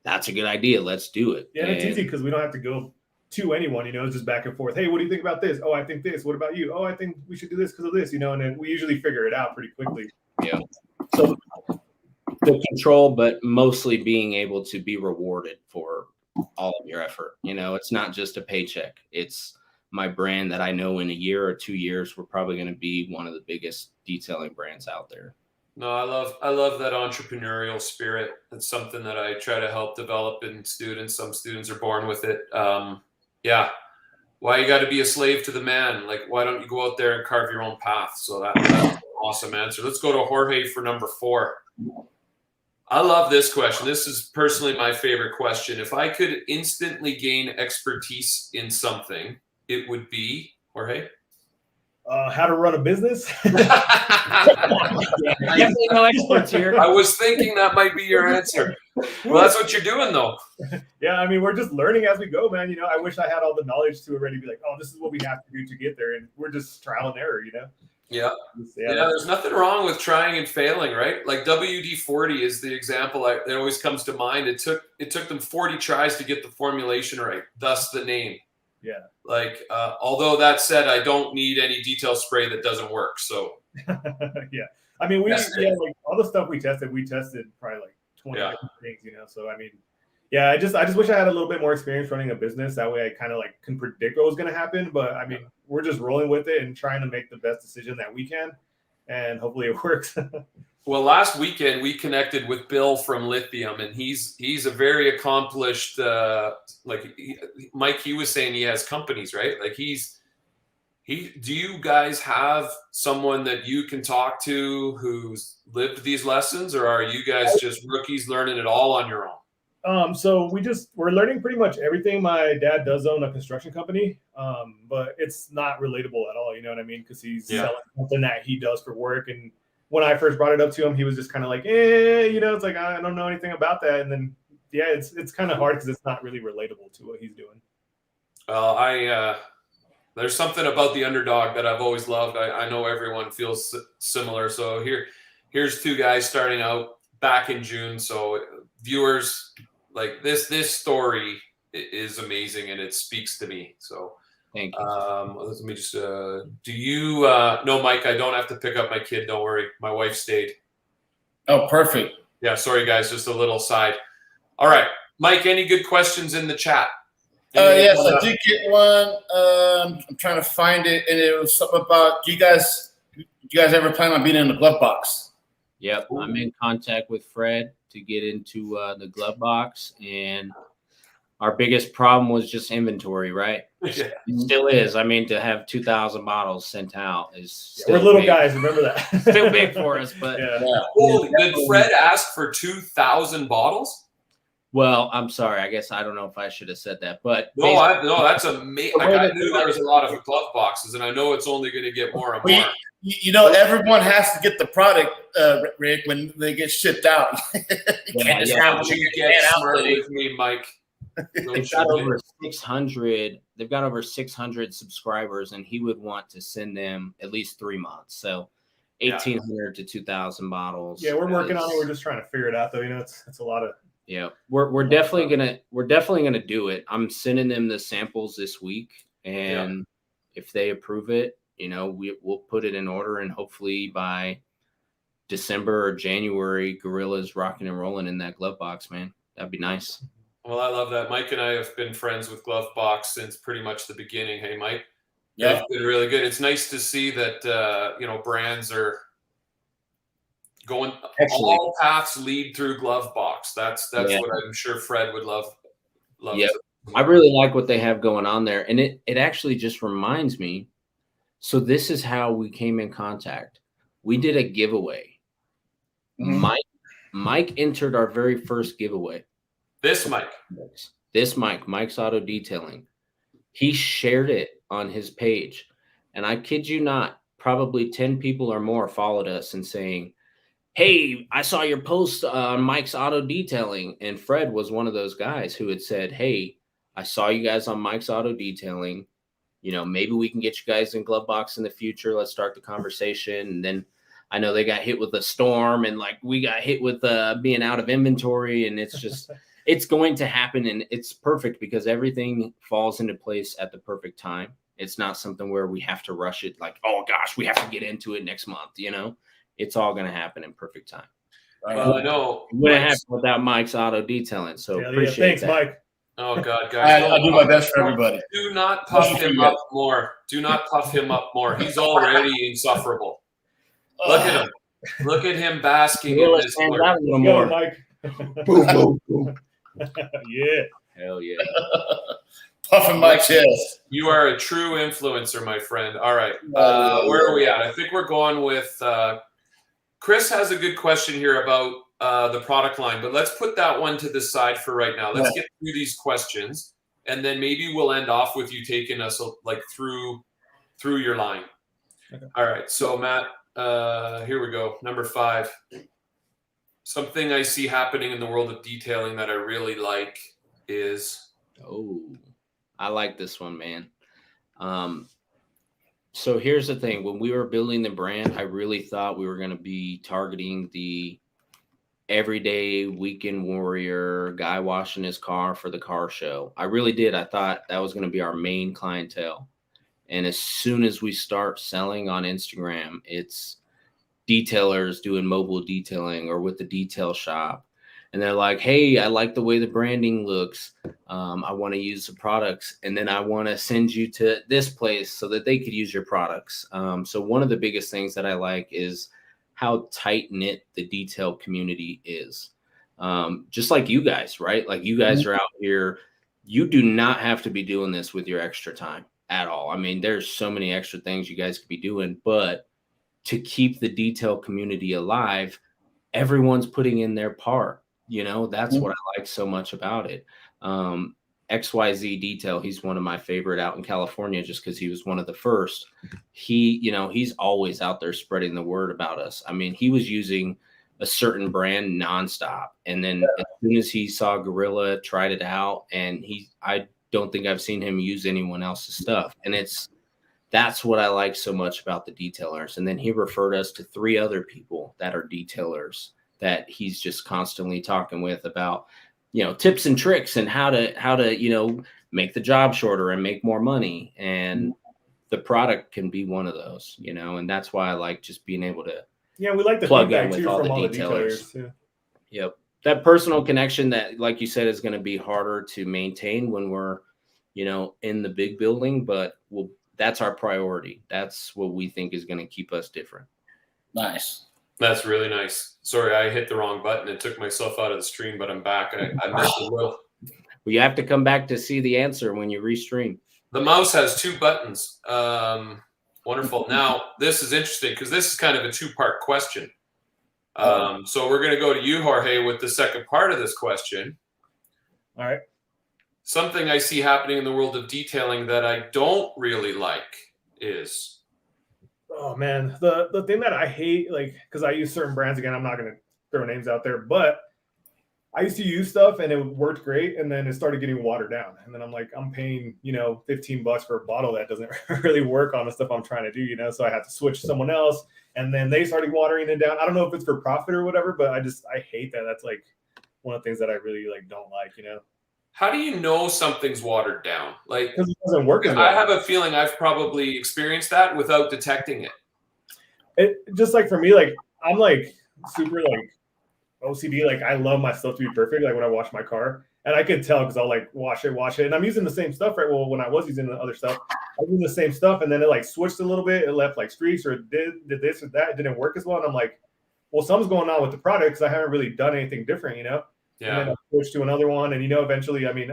that's a good idea. Let's do it. Yeah, and it's easy because we don't have to go to anyone, you know, it's just back and forth. Hey, what do you think about this? Oh, I think this. What about you? Oh, I think we should do this because of this, you know, and then we usually figure it out pretty quickly. Yeah. So the control, but mostly being able to be rewarded for all of your effort. You know, it's not just a paycheck. It's my brand that I know in a year or 2 years, we're probably going to be one of the biggest detailing brands out there. No, I love that entrepreneurial spirit. It's something that I try to help develop in students. Some students are born with it. Why you got to be a slave to the man? Like, why don't you go out there and carve your own path? So that's an awesome answer. Let's go to Jorge for number 4. I love this question. This is personally my favorite question. If I could instantly gain expertise in something, it would be, Jorge? How to run a business. No experts here. I was thinking that might be your answer. Well, that's what you're doing, though. Yeah, I mean, we're just learning as we go, man. You know, I wish I had all the knowledge to already be like, oh, this is what we have to do to get there, and we're just trial and error, you know. Yeah. There's nothing wrong with trying and failing, right? Like WD-40 is the example that always comes to mind. It took them 40 tries to get the formulation right, thus the name. Yeah. Like, although that said, I don't need any detail spray that doesn't work. So. Yeah. I mean, like all the stuff we tested probably like 20 different things, you know. So I mean, yeah, I just wish I had a little bit more experience running a business. That way I kind of like can predict what was going to happen. But I mean, we're just rolling with it and trying to make the best decision that we can. And hopefully it works. Well, last weekend we connected with Bill from Lithium, and he's a very accomplished. Mike, he was saying he has companies, right? Like do you guys have someone that you can talk to who's lived these lessons, or are you guys just rookies learning it all on your own? So we're learning pretty much everything. My dad does own a construction company, but it's not relatable at all. You know what I mean? Because he's selling something that he does for work. And when I first brought it up to him, he was just kind of like, it's like, I don't know anything about that. And then, it's kind of hard because it's not really relatable to what he's doing. Well, there's something about the underdog that I've always loved. I know everyone feels similar. So here's two guys starting out back in June. So viewers, like this story is amazing and it speaks to me. So thank you. Let me just do you no, Mike, I don't have to pick up my kid, don't worry, my wife stayed. Oh, perfect. Yeah, sorry guys, just a little side. All right, Mike, any good questions in the chat? Yes, I did get one. I'm trying to find it, and it was something about, do you guys ever plan on being in the glove box? Yep, I'm in contact with Fred to get into the glove box, and our biggest problem was just inventory, right? Yeah. It still is. I mean, to have 2,000 bottles sent out is still we're little big. guys, remember that. Still big for us, but Holy, did Fred ask for 2,000 bottles? Well, I'm sorry. I guess I don't know if I should have said that, but no, that's amazing. I knew there was a lot of glove boxes, and I know it's only going to get more and more. Everyone has to get the product, Rick, when they get shipped out. You can't just have You get smart with me, Mike. They've got over 600. They've got over 600 subscribers, and he would want to send them at least 3 months. So 1,800 to 2,000 bottles. Yeah, we're working on it. We're just trying to figure it out, though. It's a lot of. Yeah, we're definitely gonna do it. I'm sending them the samples this week, and if they approve it, we'll put it in order, and hopefully by December or January, Gorilla's rocking and rolling in that glove box, man. That'd be nice. Well, I love that. Mike and I have been friends with Glove Box since pretty much the beginning. Hey, Mike. Yeah, it's been really good. It's nice to see that brands are going. All paths lead through Glove Box. That's what I'm sure Fred would love. Yeah, I really like what they have going on there, and it actually just reminds me. So this is how we came in contact. We did a giveaway. Mm-hmm. Mike entered our very first giveaway. This Mike, Mike's Auto Detailing. He shared it on his page, and I kid you not, probably 10 people or more followed us and saying, "Hey, I saw your post on Mike's Auto Detailing." And Fred was one of those guys who had said, "Hey, I saw you guys on Mike's Auto Detailing. Maybe we can get you guys in glove box in the future. Let's start the conversation." And then I know they got hit with a storm, and like we got hit with being out of inventory, and it's just it's going to happen, and it's perfect because everything falls into place at the perfect time. It's not something where we have to rush it, like, oh gosh, we have to get into it next month. It's all going to happen in perfect time. Well, I know it wouldn't happen without Mike's Auto Detailing. So appreciate thanks, Mike. Oh God, guys! I'll do my best for everybody. Do not puff him up more. Do not puff him up more. He's already insufferable. Look at him. Look at him basking in this glory. Go, Mike. Boom, boom, boom. Yeah. Hell yeah. Puffing my chest. You are a true influencer, my friend. All right. Where are we at? I think we're going with Chris has a good question here about the product line, but let's put that one to the side for right now. Let's get through these questions, and then maybe we'll end off with you taking us like through your line. Okay. All right. So Matt, here we go. Number 5. Something I see happening in the world of detailing that I really like is. Oh, I like this one, man. So here's the thing. When we were building the brand, I really thought we were going to be targeting the everyday weekend warrior guy washing his car for the car show. I really did. I thought that was going to be our main clientele. And as soon as we start selling on Instagram, it's detailers doing mobile detailing or with the detail shop. And they're like, "Hey, I like the way the branding looks. I want to use the products. And then I want to send you to this place so that they could use your products." So one of the biggest things that I like is how tight knit the detail community is. Just like you guys, right? Like you guys are out here. You do not have to be doing this with your extra time at all. I mean, there's so many extra things you guys could be doing, but to keep the detail community alive, everyone's putting in their part. You know, that's what I like so much about it. XYZ Detail, he's one of my favorite out in California just because he was one of the first. He's always out there spreading the word about us. I mean, he was using a certain brand nonstop. And then as soon as he saw Gorilla, tried it out, and I don't think I've seen him use anyone else's stuff. And that's what I like so much about the detailers. And then he referred us to 3 other people that are detailers that he's just constantly talking with about, tips and tricks and how to, make the job shorter and make more money. And the product can be one of those, and that's why I like just being able to we like the plug in feedback with too all from the all the detailers. detailers. Yep. That personal connection that, like you said, is going to be harder to maintain when we're, in the big building, but that's our priority. That's what we think is going to keep us different. Nice. That's really nice. Sorry, I hit the wrong button. It took myself out of the stream, but I'm back. I missed a little. Well, you have to come back to see the answer when you restream. The mouse has 2 buttons. Wonderful. Now, this is interesting because this is kind of a 2-part question. So we're going to go to you, Jorge, with the second part of this question. All right. Something I see happening in the world of detailing that I don't really like is... Oh man, the thing that I hate, like, because I use certain brands, again, I'm not going to throw names out there, but I used to use stuff and it worked great, and then it started getting watered down, and then I'm like, I'm paying $15 for a bottle that doesn't really work on the stuff I'm trying to do, so I had to switch to someone else, and then they started watering it down. I don't know if it's for profit or whatever, but I hate that. That's like one of the things that I really don't like. How do you know something's watered down? Like, because it doesn't work as well. I have a feeling I've probably experienced that without detecting it. It just, like, for me, like, I'm like super like OCD. Like, I love my stuff to be perfect. Like when I wash my car, and I could tell because I'll like wash it, and I'm using the same stuff, right? Well, when I was using the other stuff, I was using the same stuff, and then it like switched a little bit. It left like streaks, or it did this or that. It didn't work as well, and I'm like, well, something's going on with the product because I haven't really done anything different, Yeah. And then I switched to another one, and eventually, I mean,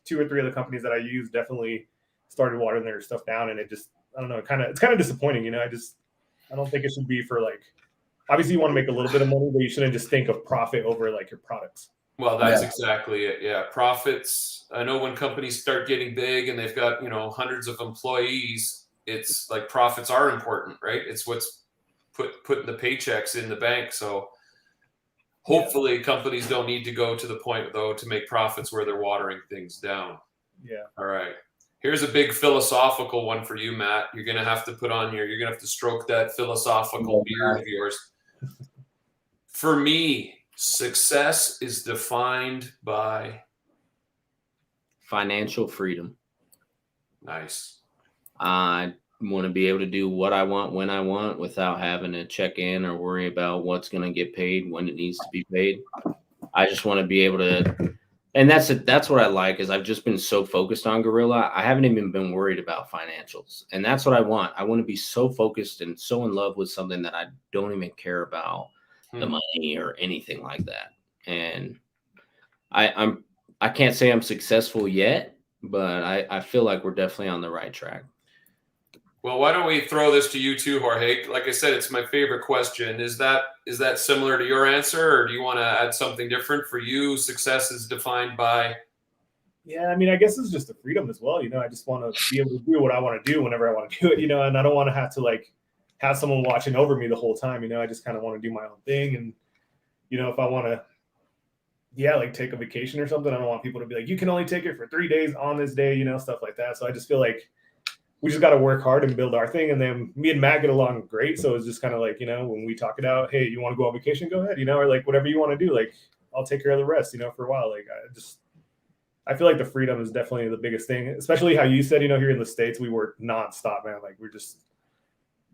2 or 3 other companies that I use definitely started watering their stuff down, and it just, I don't know, it's kind of disappointing, I don't think it should be for, like, obviously you want to make a little bit of money, but you shouldn't just think of profit over like your products. Well, that's exactly it. Yeah, profits. I know when companies start getting big and they've got hundreds of employees, it's like profits are important, right? It's what's putting the paychecks in the bank. So hopefully companies don't need to go to the point, though, to make profits where they're watering things down. Yeah. All right. Here's a big philosophical one for you, Matt. You're going to have to you're going to have to stroke that philosophical beard of yours. For me, success is defined by financial freedom. Nice. I want to be able to do what I want when I want without having to check in or worry about what's going to get paid when it needs to be paid. I just want to be able to, and that's what I like, is I've just been so focused on Gorilla. I haven't even been worried about financials, and that's what I want. I want to be so focused and so in love with something that I don't even care about the money or anything like that. And I can't say I'm successful yet, but I feel like we're definitely on the right track. Well, why don't we throw this to you too, Jorge? Like I said, it's my favorite question. Is that similar to your answer, or do you want to add something different? For you, success is defined by... Yeah, I mean, I guess it's just the freedom as well. I just want to be able to do what I want to do whenever I want to do it, and I don't want to have to like have someone watching over me the whole time. I just kind of want to do my own thing. And, if I want to, like take a vacation or something, I don't want people to be like, you can only take it for 3 days on this day, stuff like that. So I just feel like we just got to work hard and build our thing. And then me and Matt get along great. So it's just kind of like, when we talk it out, hey, you want to go on vacation? Go ahead, or like whatever you want to do. Like, I'll take care of the rest, for a while. Like, I feel like the freedom is definitely the biggest thing, especially how you said, here in the States, we work nonstop, man. Like, we're just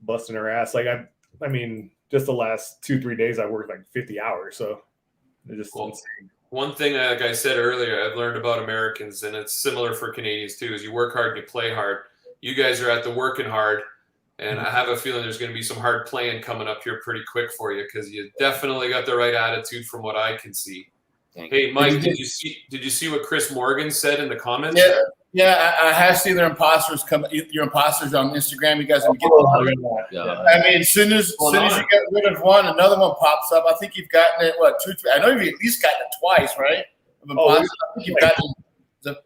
busting our ass. Like, I mean, just the last 2-3 days, I worked like 50 hours. So it's just insane. One thing, like I said earlier, I've learned about Americans, and it's similar for Canadians too, is you work hard and you play hard. You guys are at the working hard. And I have a feeling there's going to be some hard playing coming up here pretty quick for you because you definitely got the right attitude from what I can see. Hey, Mike, did you see what Chris Morgan said in the comments? Yeah, I have seen their imposters come. Your imposters on Instagram. You guys have get. I mean, as soon as you get rid of one, another one pops up. I think you've gotten it. What 2, 3? I know you've at least gotten it twice, right? I think you've gotten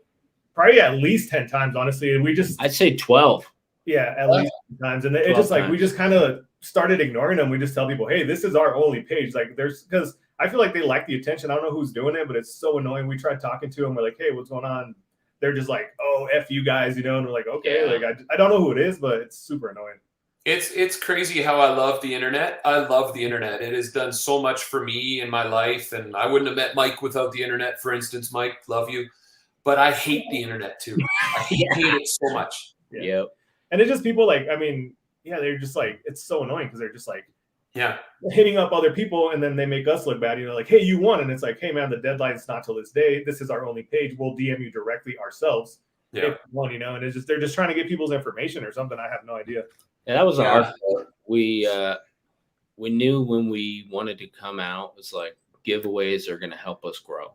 probably at least 10 times. Honestly, I'd say 12. Yeah, at least 10 times, and it just like we just kind of started ignoring them. We just tell people, hey, this is our only page. Like because I feel like they like the attention. I don't know who's doing it, but it's so annoying. We tried talking to them. We're like, hey, what's going on? They're just like, oh, F you guys, and we're like, okay, like I don't know who it is, but it's super annoying. It's crazy how I love the internet. I love the internet. It has done so much for me in my life, and I wouldn't have met Mike without the internet, for instance. Mike, love you. But I hate the internet too. I hate it so much. Yep. And it's just people like, I mean, they're just like, it's so annoying because they're just like, hitting up other people, and then they make us look bad. Like, hey, you won, and it's like, hey, man, the deadline's not till this day. This is our only page. We'll DM you directly ourselves. If you won, and it's just they're just trying to get people's information or something. I have no idea. Yeah, that was our fault. We knew when we wanted to come out, it's like giveaways are going to help us grow.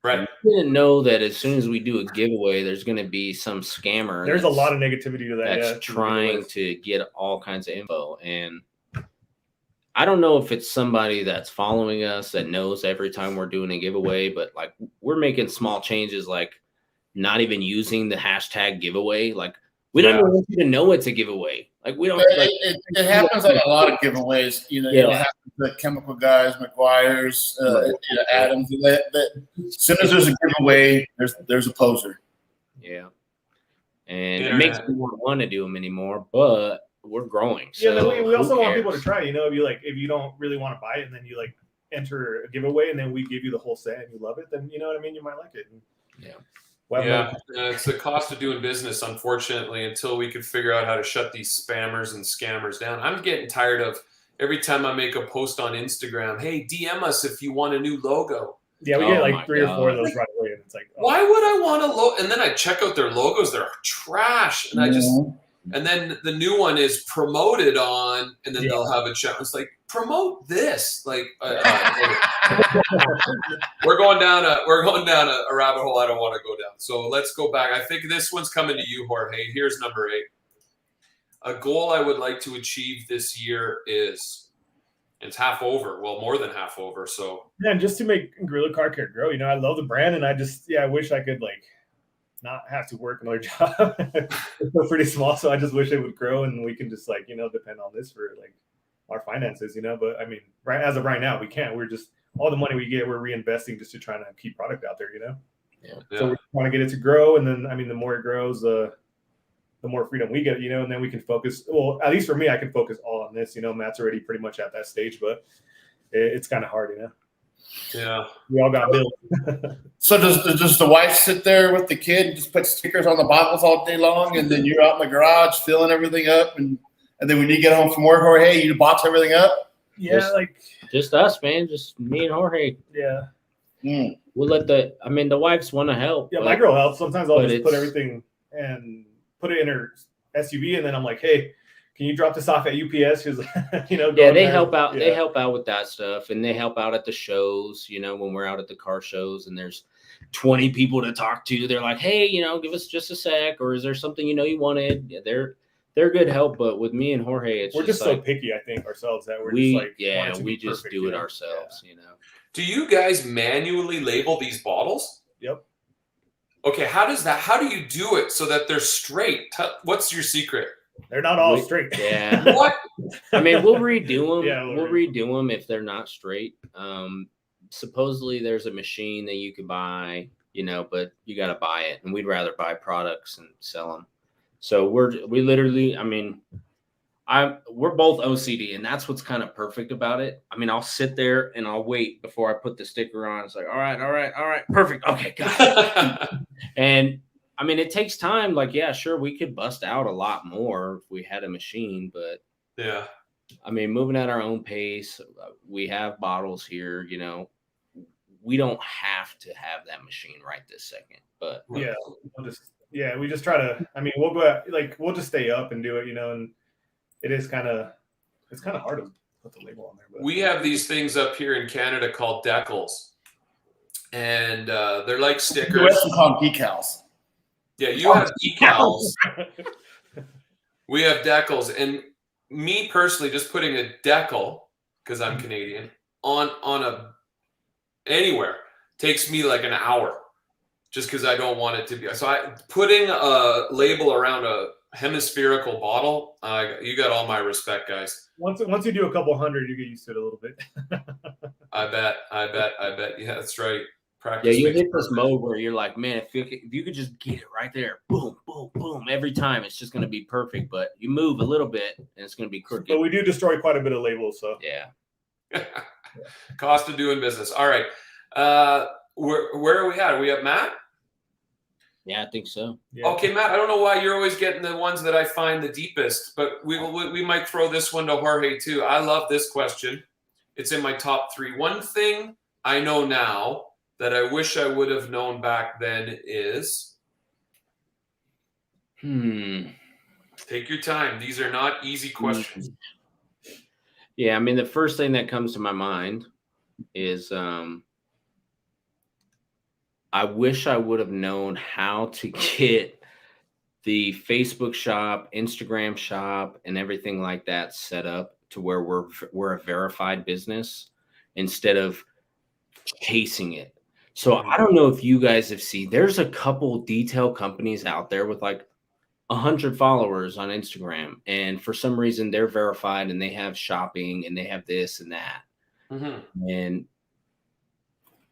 Right. We didn't know that as soon as we do a giveaway, there's going to be some scammer. There's a lot of negativity to that. That's trying to get all kinds of info. And I don't know if it's somebody that's following us that knows every time we're doing a giveaway, but like we're making small changes, like not even using the hashtag giveaway. Like we don't even want you to know it's a giveaway. Like we don't. It happens at a lot of giveaways. It happens to Chemical Guys, McGuire's, Adams. As soon as there's a giveaway, there's a poser. Yeah, and it makes me want to do them anymore, but we're growing. So we also want people to try. If you don't really want to buy it, and then you like enter a giveaway, and then we give you the whole set, and you love it, then you know what I mean. You might like it. It's the cost of doing business, unfortunately, until we can figure out how to shut these spammers and scammers down. I'm getting tired of every time I make a post on Instagram, hey, DM us if you want a new logo. Yeah, we get like 3 or 4 of those right away. And it's like, why would I want a logo? And then I check out their logos. They're trash. And and then the new one is promoted on, and then they'll have a chat. It's like, promote this. Like, we're going down a rabbit hole I don't want to go down. So let's go back. I think this one's coming to you, Jorge. Here's number 8. A goal I would like to achieve this year is, it's half over. Well, more than half over. So just to make Gorilla Car Care grow. I love the brand, and I just I wish I could like not have to work another job. It's pretty small, so I just wish it would grow, and we can just like depend on this for like our finances. But I mean, as of right now, we can't. We're just all the money we get, we're reinvesting just to try to keep product out there. So we're trying to get it to grow, and then I mean, the more it grows, the more freedom we get. And then we can focus. Well, at least for me, I can focus all on this. Matt's already pretty much at that stage, but it's kind of hard. Yeah, we all got bills. So does the wife sit there with the kid and just put stickers on the bottles all day long, and then you're out in the garage filling everything up, and then when you get home from work, Jorge, you box everything up? Yeah, just us, man, just me and Jorge. Yeah. We'll let the wives want to help. Yeah, my girl helps. Sometimes I'll just put everything and put it in her SUV, and then I'm like, hey, can you drop this off at UPS? Because they help out. They help out with that stuff, and they help out at the shows. When we're out at the car shows, and there's 20 people to talk to, they're like, hey, give us just a sec, or is there something you wanted? Yeah, they're good help, but with me and Jorge, we're just so picky. I think ourselves that we just do it ourselves. Do you guys manually label these bottles? Yep. Okay, how do you do it so that they're straight? What's your secret? They're not all straight. Yeah. What? I mean, we'll redo them. Yeah, we'll redo them if they're not straight. Supposedly there's a machine that you could buy, but you got to buy it, and we'd rather buy products and sell them. So we literally, I mean, we're both OCD, and that's what's kind of perfect about it. I mean, I'll sit there and I'll wait before I put the sticker on. It's like, all right, perfect. Okay, got it. And I mean, it takes time. Like, yeah, sure, we could bust out a lot more if we had a machine, but yeah, I mean, moving at our own pace, we have bottles here, we don't have to have that machine right this second, but we just try to, I mean, we'll go out, we'll just stay up and do it, and it is it's kind of hard to put the label on there. But. We have these things up here in Canada called decals, and they're like stickers. You also call them decals. Yeah, you have decals. We have decals, and me personally, just putting a decal, because I'm Canadian, on a anywhere takes me like an hour, just because I don't want it to be. So putting a label around a hemispherical bottle, you got all my respect, guys. Once you do a couple hundred, you get used to it a little bit. I bet. Yeah, that's right. Practice. Yeah, you hit this mode where you're like, man, if you could just get it right there, boom, boom, boom, every time, it's just going to be perfect. But you move a little bit, and it's going to be crooked. But we do destroy quite a bit of labels, so yeah. Cost of doing business. All right, where are we at? Are we at Matt? Yeah, I think so. Yeah. Okay, Matt. I don't know why you're always getting the ones that I find the deepest, but we might throw this one to Jorge too. I love this question. It's in my top 3. One thing I know now that I wish I would have known back then is. Take your time. These are not easy questions. Yeah, I mean, the first thing that comes to my mind is I wish I would have known how to get the Facebook shop, Instagram shop, and everything like that set up to where we're a verified business instead of chasing it. So I don't know if you guys have seen, there's a couple detail companies out there with like 100 followers on Instagram. And for some reason they're verified and they have shopping and they have this and that. And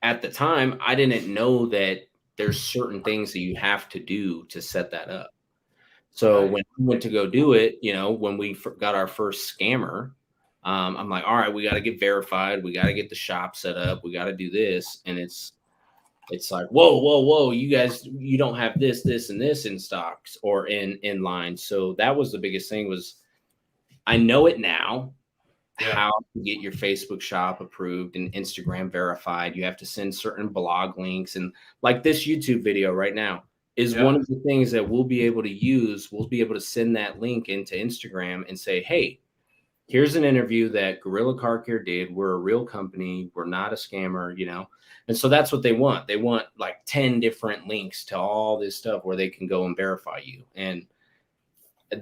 at the time, I didn't know that there's certain things that you have to do to set that up. So when we went to go do it, when we got our first scammer, I'm like, all right, we got to get verified. We got to get the shop set up. We got to do this. And it's like, whoa, you guys, you don't have this, and this in stocks or in line. So that was the biggest thing was I know it now, how to get your Facebook shop approved and Instagram verified. You have to send certain blog links. And like this YouTube video right now is one of the things that we'll be able to use. We'll be able to send that link into Instagram and say, hey, here's an interview that Gorilla Car Care did. We're a real company. We're not a scammer, And so that's what they want. They want like 10 different links to all this stuff where they can go and verify you. And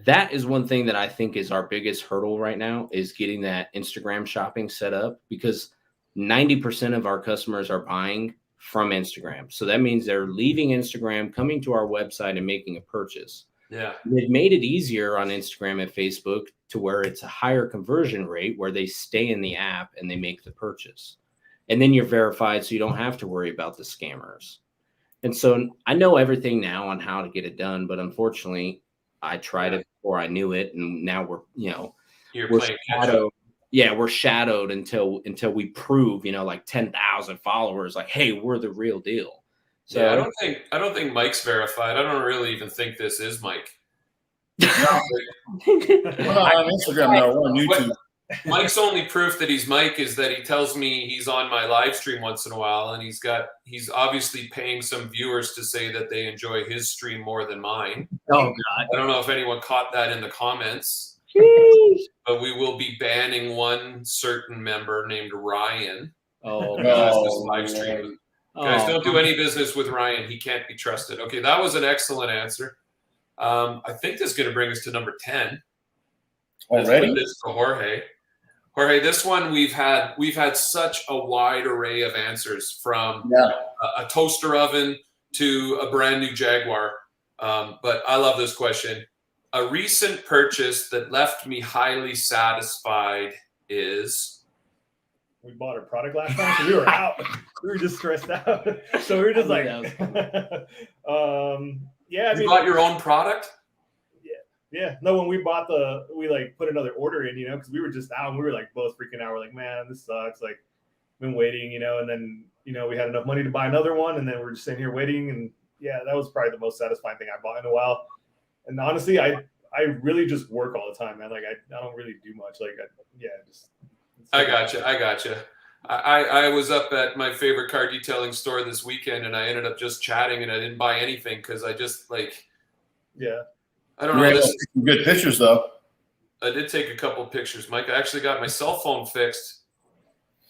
that is one thing that I think is our biggest hurdle right now is getting that Instagram shopping set up because 90% of our customers are buying from Instagram. So that means they're leaving Instagram, coming to our website and making a purchase. Yeah. They've made it easier on Instagram and Facebook to where it's a higher conversion rate where they stay in the app and they make the purchase. And then you're verified so you don't have to worry about the scammers. And so I know everything now on how to get it done, but unfortunately I tried it before I knew it. And now we're shadowed. Yeah, we're shadowed until we prove, like 10,000 followers, like, hey, we're the real deal. So yeah, I don't think Mike's verified. I don't really even think this is Mike. We're not on Instagram now. We're on YouTube. Mike's only proof that he's Mike is that he tells me he's on my live stream once in a while, and he's obviously paying some viewers to say that they enjoy his stream more than mine. Oh God! I don't know if anyone caught that in the comments, but we will be banning one certain member named Ryan. Oh no! This live stream. Guys, don't do any business with Ryan. He can't be trusted. Okay, that was an excellent answer. I think this is going to bring us to number 10. Already? Let's put this to Jorge. Jorge, this one we've had such a wide array of answers from a toaster oven to a brand new Jaguar. But I love this question. A recent purchase that left me highly satisfied is... We bought a product last time, so we were out. We were just stressed out. So we were just like, yeah. You bought your own product? Yeah. No, when we bought we like put another order in, because we were just out and we were like both freaking out. We're like, man, this sucks. Like, been waiting, and then, we had enough money to buy another one. And then we're just sitting here waiting. And yeah, that was probably the most satisfying thing I bought in a while. And honestly, I really just work all the time, man. Like, I don't really do much. Like, I gotcha. I was up at my favorite car detailing store this weekend, and I ended up just chatting, and I didn't buy anything because I just I don't know. Good pictures though. I did take a couple pictures, Mike. I actually got my cell phone fixed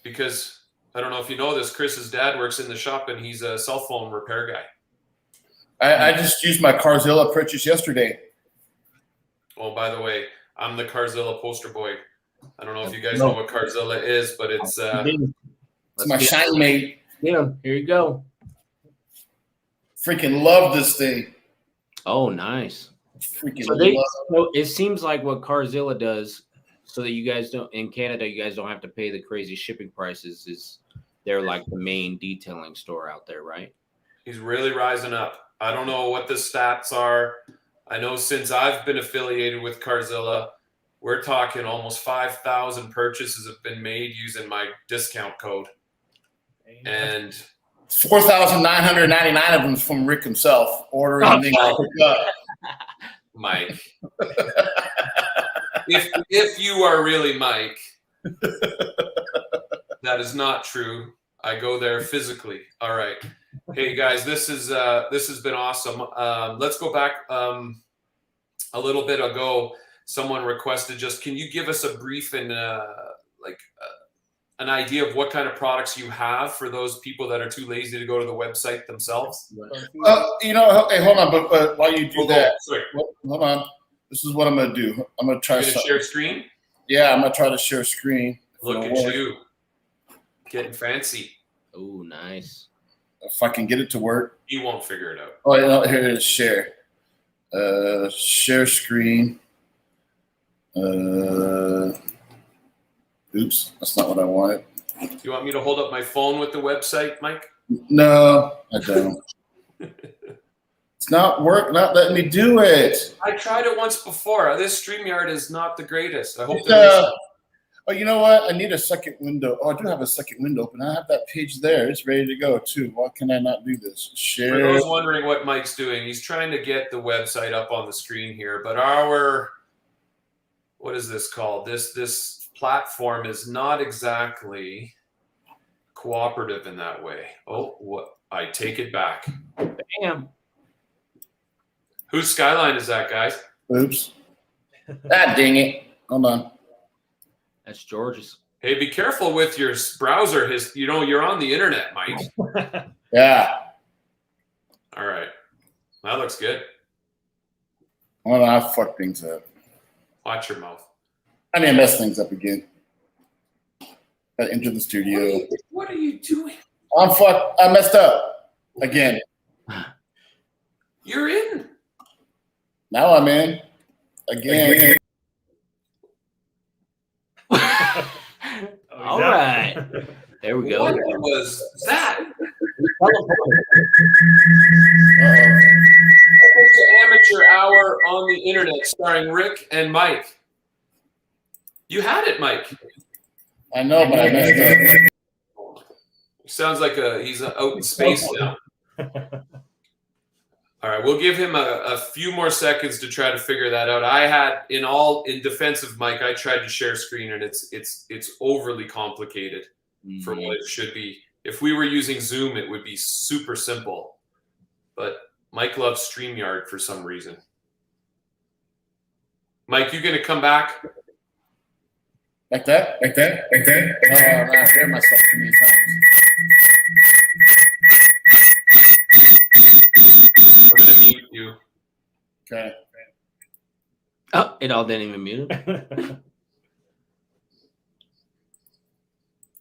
because I don't know if you know this. Chris's dad works in the shop and he's a cell phone repair guy. I just used my Carzilla purchase yesterday. Oh, by the way, I'm the Carzilla poster boy. I don't know if you guys know what Carzilla is, but it's my shine mate. Yeah, here you go. Freaking love this thing. Oh, nice. Freaking So love. so it seems like what Carzilla does, so that you guys don't in Canada, you guys don't have to pay the crazy shipping prices. Is they're like the main detailing store out there, right? he's really rising up. I don't know what the stats are. I know since I've been affiliated with Carzilla, we're talking almost 5,000 purchases have been made using my discount code. And 4,999 of them from Rick himself ordering things to pick up. Mike, if you are really Mike, that is not true. I go there physically. All right. Hey guys, this has been awesome. Let's go back a little bit ago. Someone requested can you give us a brief and an idea of what kind of products you have for those people that are too lazy to go to the website themselves? Hey, hold on, but while you do that, sorry. hold on. This is what I'm gonna do. I'm gonna try You're gonna something. share screen? Yeah, I'm gonna try to share screen. Look at you, getting fancy. Oh, nice. If I can get it to work. You won't figure it out. Oh, here it is. Share. Share screen. Oops, that's not what I wanted. Do you want me to hold up my phone with the website, Mike? No, I don't. It's not letting me do it. I tried it once before. This StreamYard is not the greatest. I hope Oh, you know what? I need a second window. Oh, I do have a second window open. I have that page there. It's ready to go too. Why can I not do this? Share. For those wondering what Mike's doing, he's trying to get the website up on the screen here. But what is this called? This platform is not exactly cooperative in that way. Oh, what? I take it back. Damn. Whose skyline is that, guys? Oops. Ah, dang it. Hold on. That's George's. Hey, be careful with your browser. You're on the internet, Mike. Yeah. All right. That looks good. Hold on, I fucked things up. Watch your mouth. I mean, I messed things up again. I enter the studio. What are you doing? I'm fucked. I messed up again. You're in. Now I'm in again. All right. There we go. What was that? Uh-oh. Welcome to Amateur Hour on the Internet, starring Rick and Mike. You had it, Mike. I know, but I messed up. Sounds like he's out in space now. All right, we'll give him a few more seconds to try to figure that out. I had in defense of Mike, I tried to share screen and it's overly complicated for what it should be. If we were using Zoom, it would be super simple. But Mike loves StreamYard for some reason. Mike, you gonna come back? Like that? Like that? Like that? Oh, I hear myself too many times. I'm gonna mute you. Okay. Oh, it all didn't even mute it.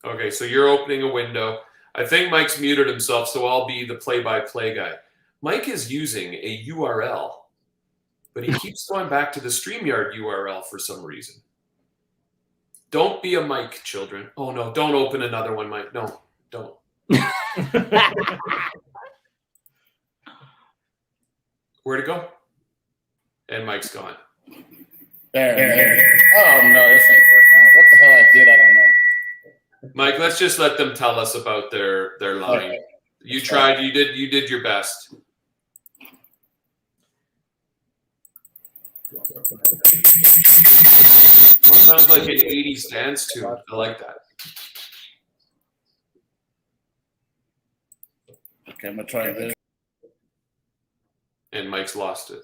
Okay, so you're opening a window. I think Mike's muted himself, so I'll be the play-by-play guy. Mike is using a URL, but he keeps going back to the StreamYard URL for some reason. Don't be a Mike, children. Oh, no, don't open another one, Mike. No, don't. Where'd it go? And Mike's gone. There. Oh, no, this ain't working. What the hell I did, I don't know. Mike, let's just let them tell us about their line. Okay. You tried. You did your best. Well, it sounds like an 80s dance tune. I like that. Okay, I'm going to try this. And Mike's lost it.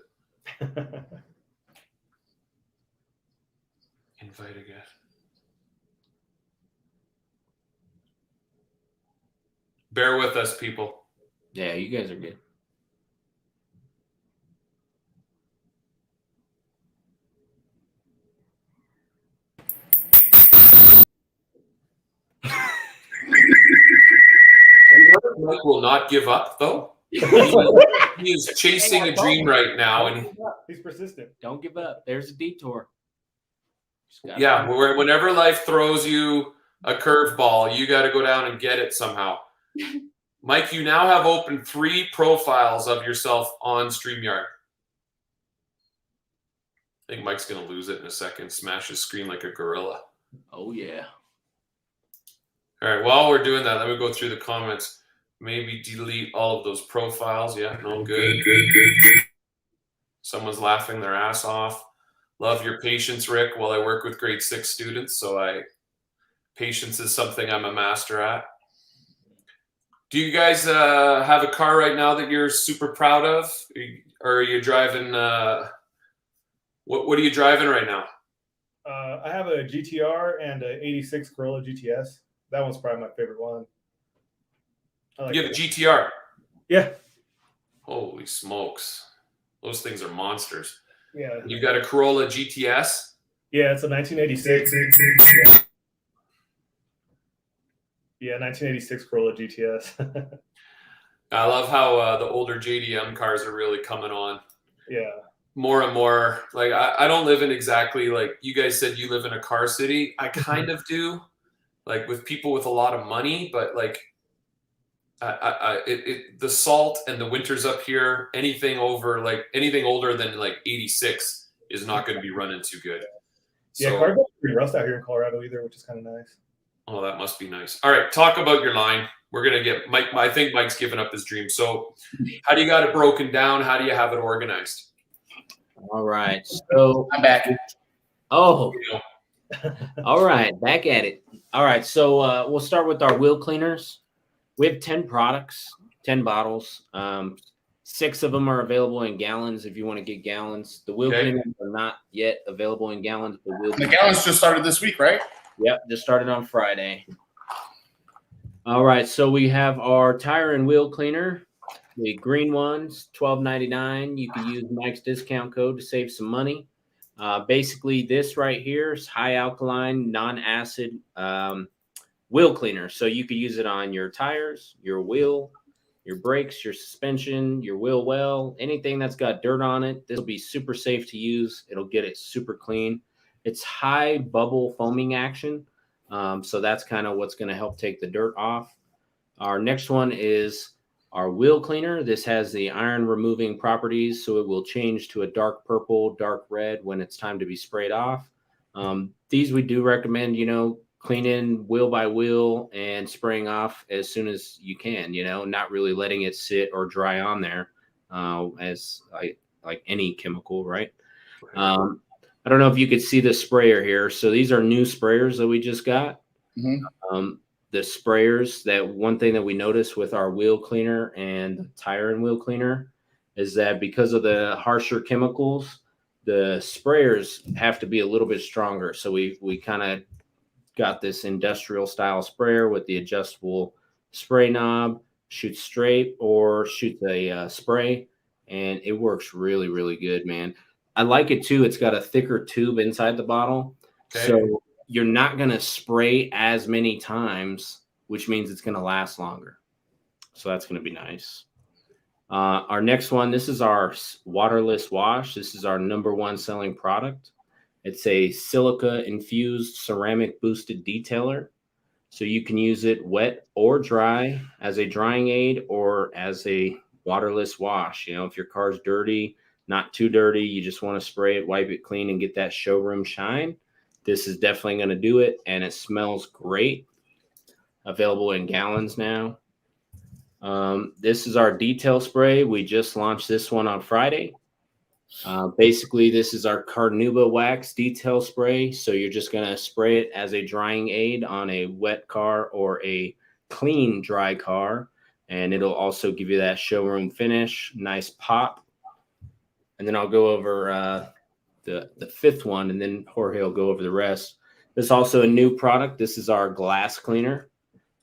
Invite again. Bear with us, people. Yeah, you guys are good. Mike will not give up, though. He is chasing a dream right now, and He's persistent. Don't give up. There's a detour. Yeah, whenever life throws you a curveball, you got to go down and get it somehow. Mike, you now have opened 3 profiles of yourself on StreamYard. I think Mike's going to lose it in a second, smash his screen like a gorilla. Oh, yeah. All right, while we're doing that, let me go through the comments. Maybe delete all of those profiles. Yeah, no good. Someone's laughing their ass off. Love your patience, Rick. Well, I work with grade 6 students, so patience is something I'm a master at. Do you guys have a car right now that you're super proud of? Or are you driving, what are you driving right now? I have a GTR and an 86 Corolla GTS. That one's probably my favorite one. You have a GTR? Yeah. Holy smokes. Those things are monsters. Yeah. You've got a Corolla GTS? Yeah, it's a 1986. Yeah, 1986 Corolla GTS. I love how the older JDM cars are really coming on. Yeah. More and more. Like, I don't live in exactly, like you guys said you live in a car city. I kind of do, like with people with a lot of money, but like the salt and the winters up here, anything older than like 86 is not going to be running too good. Yeah, cars don't pretty rust out here in Colorado either, which is kind of nice. Oh, that must be nice. All right, talk about your line. We're going to get Mike. I think Mike's given up his dream. So how do you got it broken down? How do you have it organized? All right. So I'm back. Oh, all right. Back at it. All right. So we'll start with our wheel cleaners. We have 10 products, 10 bottles. 6 of them are available in gallons if you want to get gallons. The wheel cleaners are not yet available in gallons. But the gallons just started this week, right? Yep, just started on Friday. All right, so we have our tire and wheel cleaner. The green ones, $12.99. You can use Mike's discount code to save some money. Basically, this right here is high alkaline, non-acid wheel cleaner. So you could use it on your tires, your wheel, your brakes, your suspension, your wheel well, anything that's got dirt on it. This will be super safe to use. It'll get it super clean. It's high bubble foaming action. So that's kind of what's going to help take the dirt off. Our next one is our wheel cleaner. This has the iron removing properties, so it will change to a dark purple, dark red when it's time to be sprayed off. These we do recommend, cleaning wheel by wheel and spraying off as soon as you can, not really letting it sit or dry on there as like any chemical, right? I don't know if you could see the sprayer here. So these are new sprayers that we just got. Mm-hmm. The sprayers, that one thing that we noticed with our wheel cleaner and the tire and wheel cleaner is that because of the harsher chemicals, the sprayers have to be a little bit stronger. So we kind of got this industrial style sprayer with the adjustable spray knob, shoots straight or shoots a spray, and it works really, really good, man. I like it too. It's got a thicker tube inside the bottle. Okay. So you're not going to spray as many times, which means it's going to last longer. So that's going to be nice. Our next one, this is our waterless wash. This is our #1 selling product. It's a silica infused ceramic boosted detailer. So you can use it wet or dry as a drying aid or as a waterless wash. If your car's dirty, not too dirty, you just want to spray it, wipe it clean, and get that showroom shine. This is definitely going to do it, and it smells great. Available in gallons now. This is our detail spray. We just launched this one on Friday. Basically, this is our Carnauba wax detail spray. So you're just going to spray it as a drying aid on a wet car or a clean dry car, and it'll also give you that showroom finish, nice pop. And then I'll go over the fifth one, and then Jorge will go over the rest. This is also a new product. This is our glass cleaner.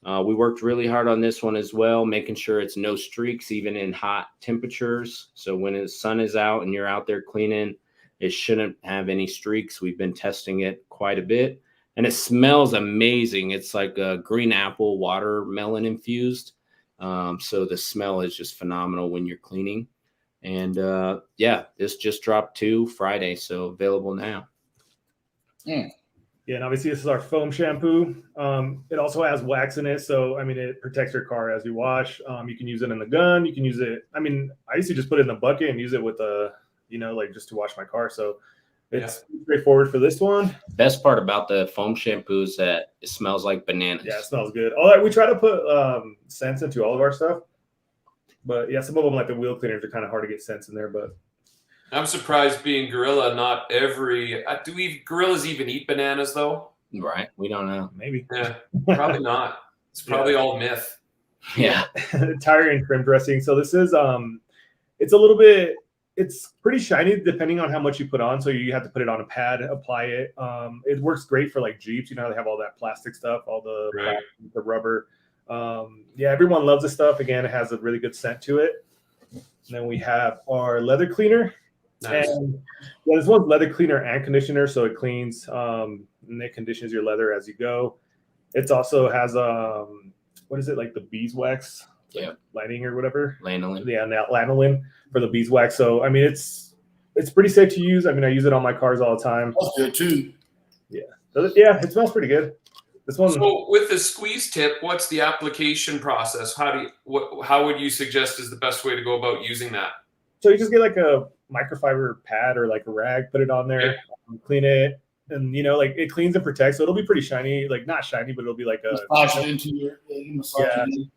We worked really hard on this one as well, making sure it's no streaks, even in hot temperatures. So when the sun is out and you're out there cleaning, it shouldn't have any streaks. We've been testing it quite a bit, and it smells amazing. It's like a green apple watermelon infused. So the smell is just phenomenal when you're cleaning. And yeah, this just dropped Friday, so available now. Yeah, and obviously this is our foam shampoo. It also has wax in it, so I mean it protects your car as you wash. You can use it in the gun. You can use it. I mean, I used to just put it in the bucket and use it with like just to wash my car. So it's straightforward for this one. Best part about the foam shampoo is that it smells like bananas. Yeah, it smells good. All that we try to put scents into all of our stuff, but yeah, some of them like the wheel cleaners are kind of hard to get scents in there. But I'm surprised being gorilla, not every. Gorillas even eat bananas though? Right? We don't know. Maybe. Yeah, probably not. It's probably all myth. Yeah. Tire and trim dressing. So this is it's a little bit. It's pretty shiny depending on how much you put on. So you have to put it on a pad, apply it. It works great for like Jeeps. You know how they have all that plastic stuff, all the Right. the rubber. Yeah, everyone loves this stuff. Again, it has a really good scent to it. And then we have our leather cleaner. Nice. And yeah, this one's leather cleaner and conditioner, so it cleans and it conditions your leather as you go. It also has what is it, like the beeswax, Yeah, lining or whatever. lanolin. Yeah, lanolin for the beeswax. So I mean, it's pretty safe to use. I mean, I use it on my cars all the time. That's good too. Yeah, so, yeah, it smells pretty good. This one. So with the squeeze tip, what's the application process? How would you suggest is the best way to go about using that? So you just get like a microfiber pad or like a rag, put it on there, clean it, and like it cleans and protects. So it'll be pretty shiny, like not shiny, but it'll be like a Massage it into your massage it in.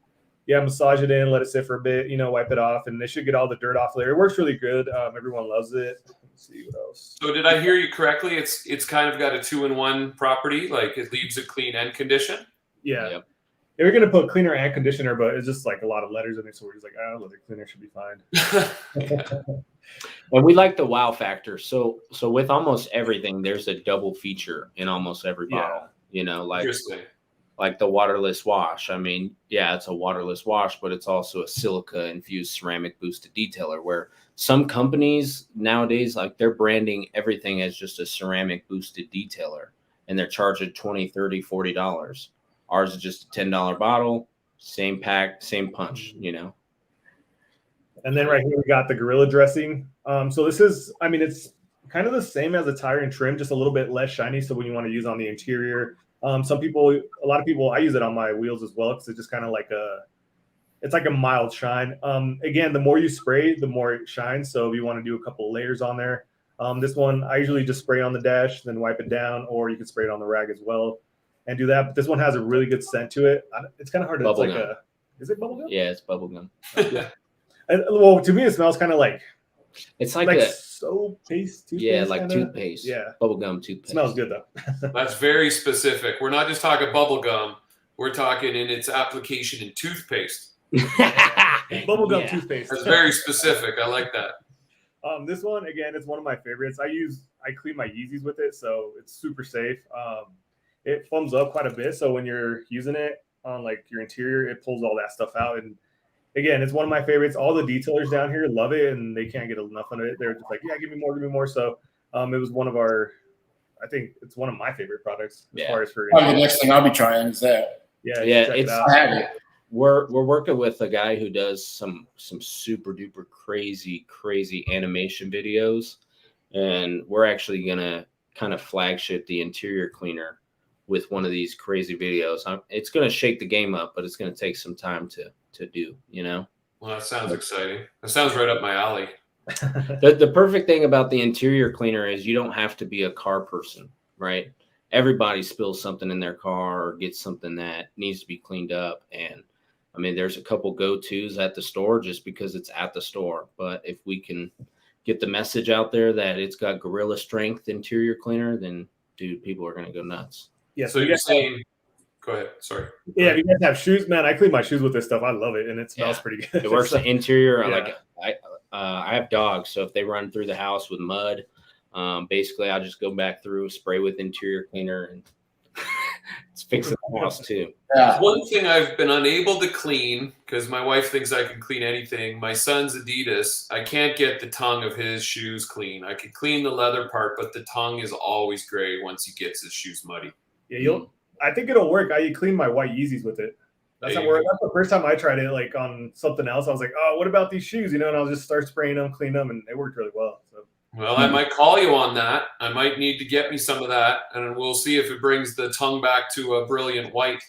Yeah, massage it in, let it sit for a bit, wipe it off, and they should get all the dirt off there. It works really good. Everyone loves it. Let's see what else. So did I hear you correctly? It's kind of got a 2-in-1 property, like it leaves it clean and condition. Yeah. Yep. Yeah, we're gonna put cleaner and conditioner, but it's just like a lot of letters in it, so we're just like, leather cleaner should be fine. And we like the wow factor. So with almost everything, there's a double feature in almost every bottle. Interesting. Like the waterless wash. I mean, yeah, it's a waterless wash, but it's also a silica infused ceramic boosted detailer, where some companies nowadays, like they're branding everything as just a ceramic boosted detailer, and they're charging $20, $30, $40. Ours is just a $10 bottle, same pack, same punch, And then right here we got the Gorilla dressing. So this is, I mean, it's kind of the same as the tire and trim, just a little bit less shiny. So when you want to use on the interior, a lot of people, I use it on my wheels as well because it's just kind of like it's like a mild shine. Again, the more you spray, the more it shines. So if you want to do a couple of layers on there, this one I usually just spray on the dash, then wipe it down, or you can spray it on the rag as well and do that. But this one has a really good scent to it. It's kind of hard to. It's like is it bubblegum? Yeah, it's bubblegum. Yeah. Well, to me, it smells kind of like it's like a soap paste. Yeah, like kinda. toothpaste. Yeah, bubblegum toothpaste. It smells good though. That's very specific. We're not just talking bubble gum. We're talking in its application in toothpaste. Bubblegum toothpaste. That's very specific. I like that. This one again, it's one of my favorites. I clean my Yeezys with it, so it's super safe. It foams up quite a bit, so when you're using it on like your interior, it pulls all that stuff out. And again, it's one of my favorites. All the detailers down here love it, and they can't get enough of it. They're just like, yeah, give me more. So it was I think it's one of my favorite products as far as for. Probably the next thing I'll be trying is that. Yeah, I have it. We're working with a guy who does some super duper crazy animation videos, and we're actually gonna kind of flagship the interior cleaner with one of these crazy videos. It's gonna shake the game up, but it's gonna take some time to do. Well, that sounds exciting. That sounds right up my alley. The perfect thing about the interior cleaner is you don't have to be a car person, right? Everybody spills something in their car or gets something that needs to be cleaned up. And I mean, there's a couple go-tos at the store just because it's at the store. But if we can get the message out there that it's got gorilla strength interior cleaner, then dude, people are going to go nuts. Yeah. So you're saying, go ahead. Sorry. Yeah. If you guys have shoes, man, I clean my shoes with this stuff. I love it. And it smells pretty good. It works the interior. Yeah. Like I have dogs. So if they run through the house with mud, Basically, I'll just go back through, spray with interior cleaner, and it's fixing the house too. Yeah. One thing I've been unable to clean, because my wife thinks I can clean anything, my son's Adidas, I can't get the tongue of his shoes clean. I can clean the leather part, but the tongue is always gray once he gets his shoes muddy. Yeah, I think it'll work. I clean my white Yeezys with it. That's not work. That's the first time I tried it, like on something else. I was like, oh, what about these shoes? And I'll just start spraying them, clean them, and it worked really well. So. Well, I might call you on that. I might need to get me some of that, and we'll see if it brings the tongue back to a brilliant white.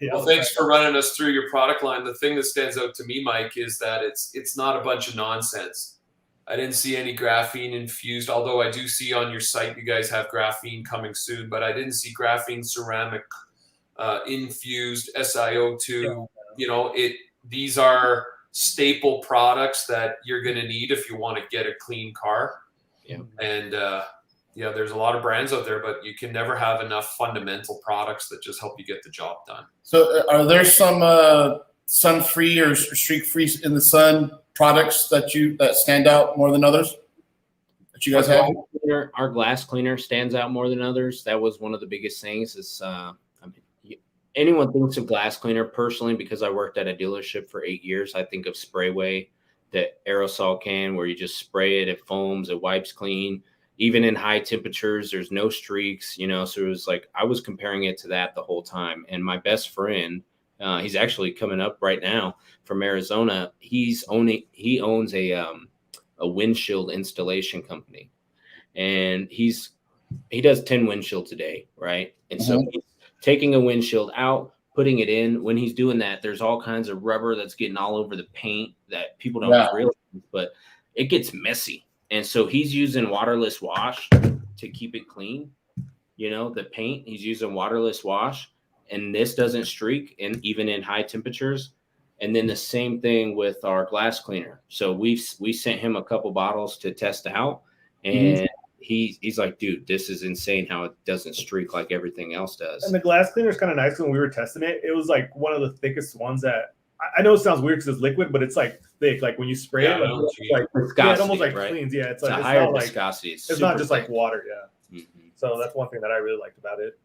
Yeah, well, thanks for running us through your product line. The thing that stands out to me, Mike, is that it's not a bunch of nonsense. I didn't see any graphene infused, although I do see on your site you guys have graphene coming soon, but I didn't see graphene ceramic infused SiO2. Yeah. These are staple products that you're going to need if you want to get a clean car. Yeah. And there's a lot of brands out there, but you can never have enough fundamental products that just help you get the job done. So are there some sun-free or streak-free in the sun products that stand out more than others that you guys have? Our glass cleaner stands out more than others. That was one of the biggest things is anyone thinks of glass cleaner. Personally, because I worked at a dealership for 8 years, I think of Sprayway, the aerosol can where you just spray it, it foams, it wipes clean. Even in high temperatures, there's no streaks, so it was like I was comparing it to that the whole time. And my best friend, he's actually coming up right now from Arizona. He owns a windshield installation company, and he does 10 windshields a day, right? And so he's taking a windshield out, putting it in. When he's doing that, there's all kinds of rubber that's getting all over the paint that people don't realize, but it gets messy. And so he's using waterless wash to keep it clean. The paint, he's using waterless wash, and this doesn't streak, and even in high temperatures. And then the same thing with our glass cleaner. So we sent him a couple bottles to test out, and he's like, dude, this is insane how it doesn't streak like everything else does. And the glass cleaner is kind of nice. When we were testing it, it was like one of the thickest ones that I know it sounds weird because it's liquid, but it's like thick. Like when you spray it, it almost like cleans. Yeah, it's like a higher not viscosity. It's not just like water. Yeah. So that's one thing that I really liked about it.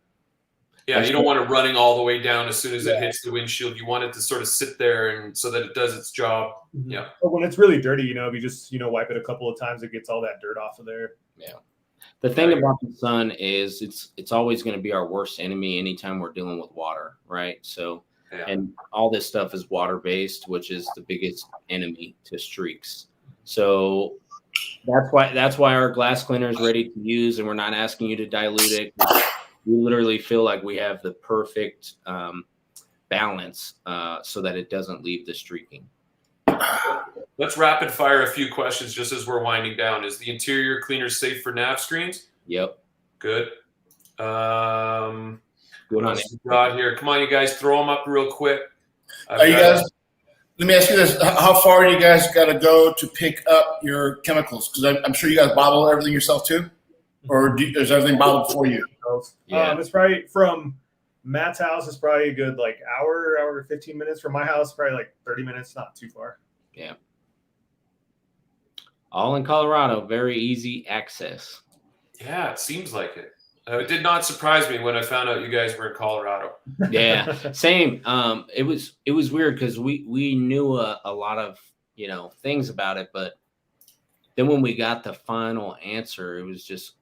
Yeah, you don't want it running all the way down as soon as it hits the windshield. You want it to sort of sit there and so that it does its job. Yeah. But when it's really dirty, if you just wipe it a couple of times, it gets all that dirt off of there. Yeah. The thing about the sun is it's always going to be our worst enemy anytime we're dealing with water, right? So. Yeah. And all this stuff is water-based, which is the biggest enemy to streaks. So that's why our glass cleaner is ready to use, and we're not asking you to dilute it. We literally feel like we have the perfect balance so that it doesn't leave the streaking. Let's rapid fire a few questions just as we're winding down. Is the interior cleaner safe for nav screens? Yep. Good. What else we got here? Come on, you guys, throw them up real quick. Let me ask you this. How far do you guys got to go to pick up your chemicals? Because I'm sure you guys bottle everything yourself too? Or is everything bottled for you? Yeah. It's probably from Matt's house. It's probably a good hour 15 minutes. From my house, probably like 30 minutes, not too far. Yeah. All in Colorado. Very easy access. Yeah, it seems like it. It did not surprise me when I found out you guys were in Colorado. Yeah, same. It was weird because we knew a lot of things about it, but then when we got the final answer, it was just,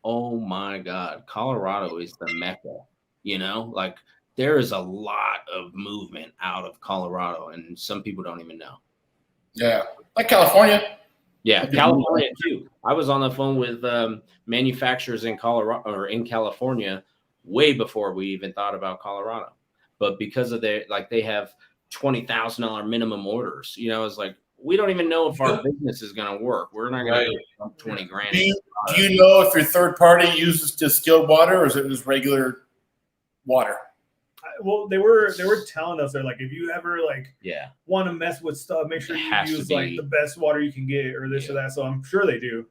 oh my God, Colorado is the mecca. Like there is a lot of movement out of Colorado, and some people don't even know. Yeah, like California. Yeah, California too. I was on the phone with manufacturers in Colorado or in California way before we even thought about Colorado. But because of they have $20,000 minimum orders, it's like we don't even know if our business is going to work. We're not going to dump 20 grand. Do you know if your third party uses distilled water or is it just regular water? Well, they were telling us they're like, if you ever want to mess with stuff, make sure you use the best water you can get or this or that. So I'm sure they do.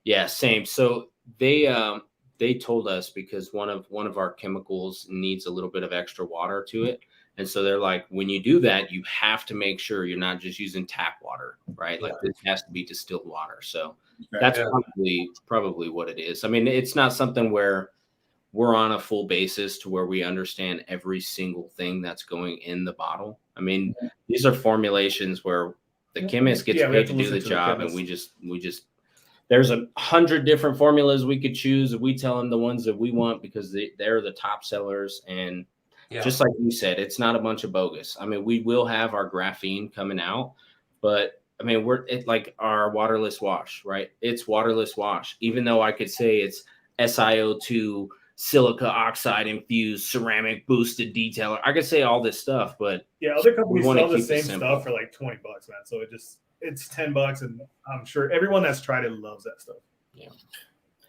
Yeah, same. So they told us because one of our chemicals needs a little bit of extra water to it, And so they're like, when you do that, you have to make sure you're not just using tap water, right? Like this has to be distilled water. So that's probably what it is. I mean, it's not something where we're on a full basis to where we understand every single thing that's going in the bottle. I mean, these are formulations where the chemist gets paid to do the job, and we just there's 100 different formulas we could choose. We tell them the ones that we want because they're the top sellers. And just like you said, it's not a bunch of bogus. I mean, we will have our graphene coming out, but I mean, like our waterless wash, right? It's waterless wash, even though I could say it's SiO2 silica oxide infused ceramic boosted detailer. I could say all this stuff, but other companies sell the same stuff for like $20, man. So it's $10, and I'm sure everyone that's tried it loves that stuff. Yeah.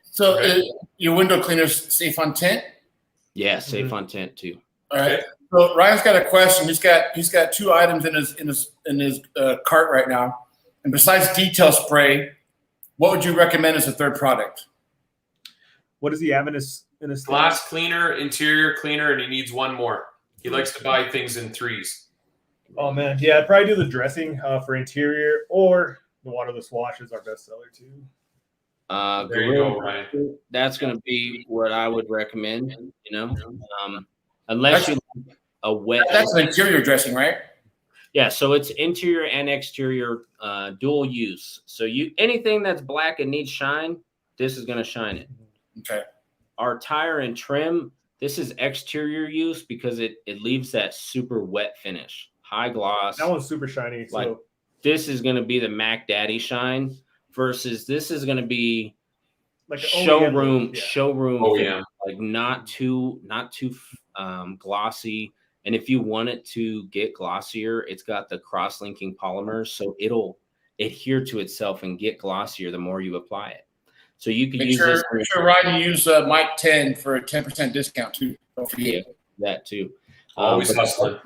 So your window cleaner's safe on tint? Yeah, safe on tint too. All right. So Ryan's got a question. He's got 2 items in his cart right now. And besides detail spray, what would you recommend as a third product? What does he have in his glass cleaner, interior cleaner, and he needs one more. He likes to buy things in 3s. Oh man, yeah, I'd probably do the dressing for interior, or the waterless wash is our best seller too. There you go, Ryan. That's going to be what I would recommend. Unless you like a wet. That's an interior dressing, right? Yeah, so it's interior and exterior dual use. So anything that's black and needs shine, this is going to shine it. Okay. Our tire and trim, this is exterior use because it leaves that super wet finish, high gloss. That one's super shiny. Like this is going to be the Mac Daddy shine versus this is going to be like showroom. OEM. Like not too glossy. And if you want it to get glossier, it's got the cross-linking polymers, so it'll adhere to itself and get glossier the more you apply it. So you can use this. Make sure, Ryan, you use Mike 10 for a 10% discount too. Don't forget that too. Always hustling.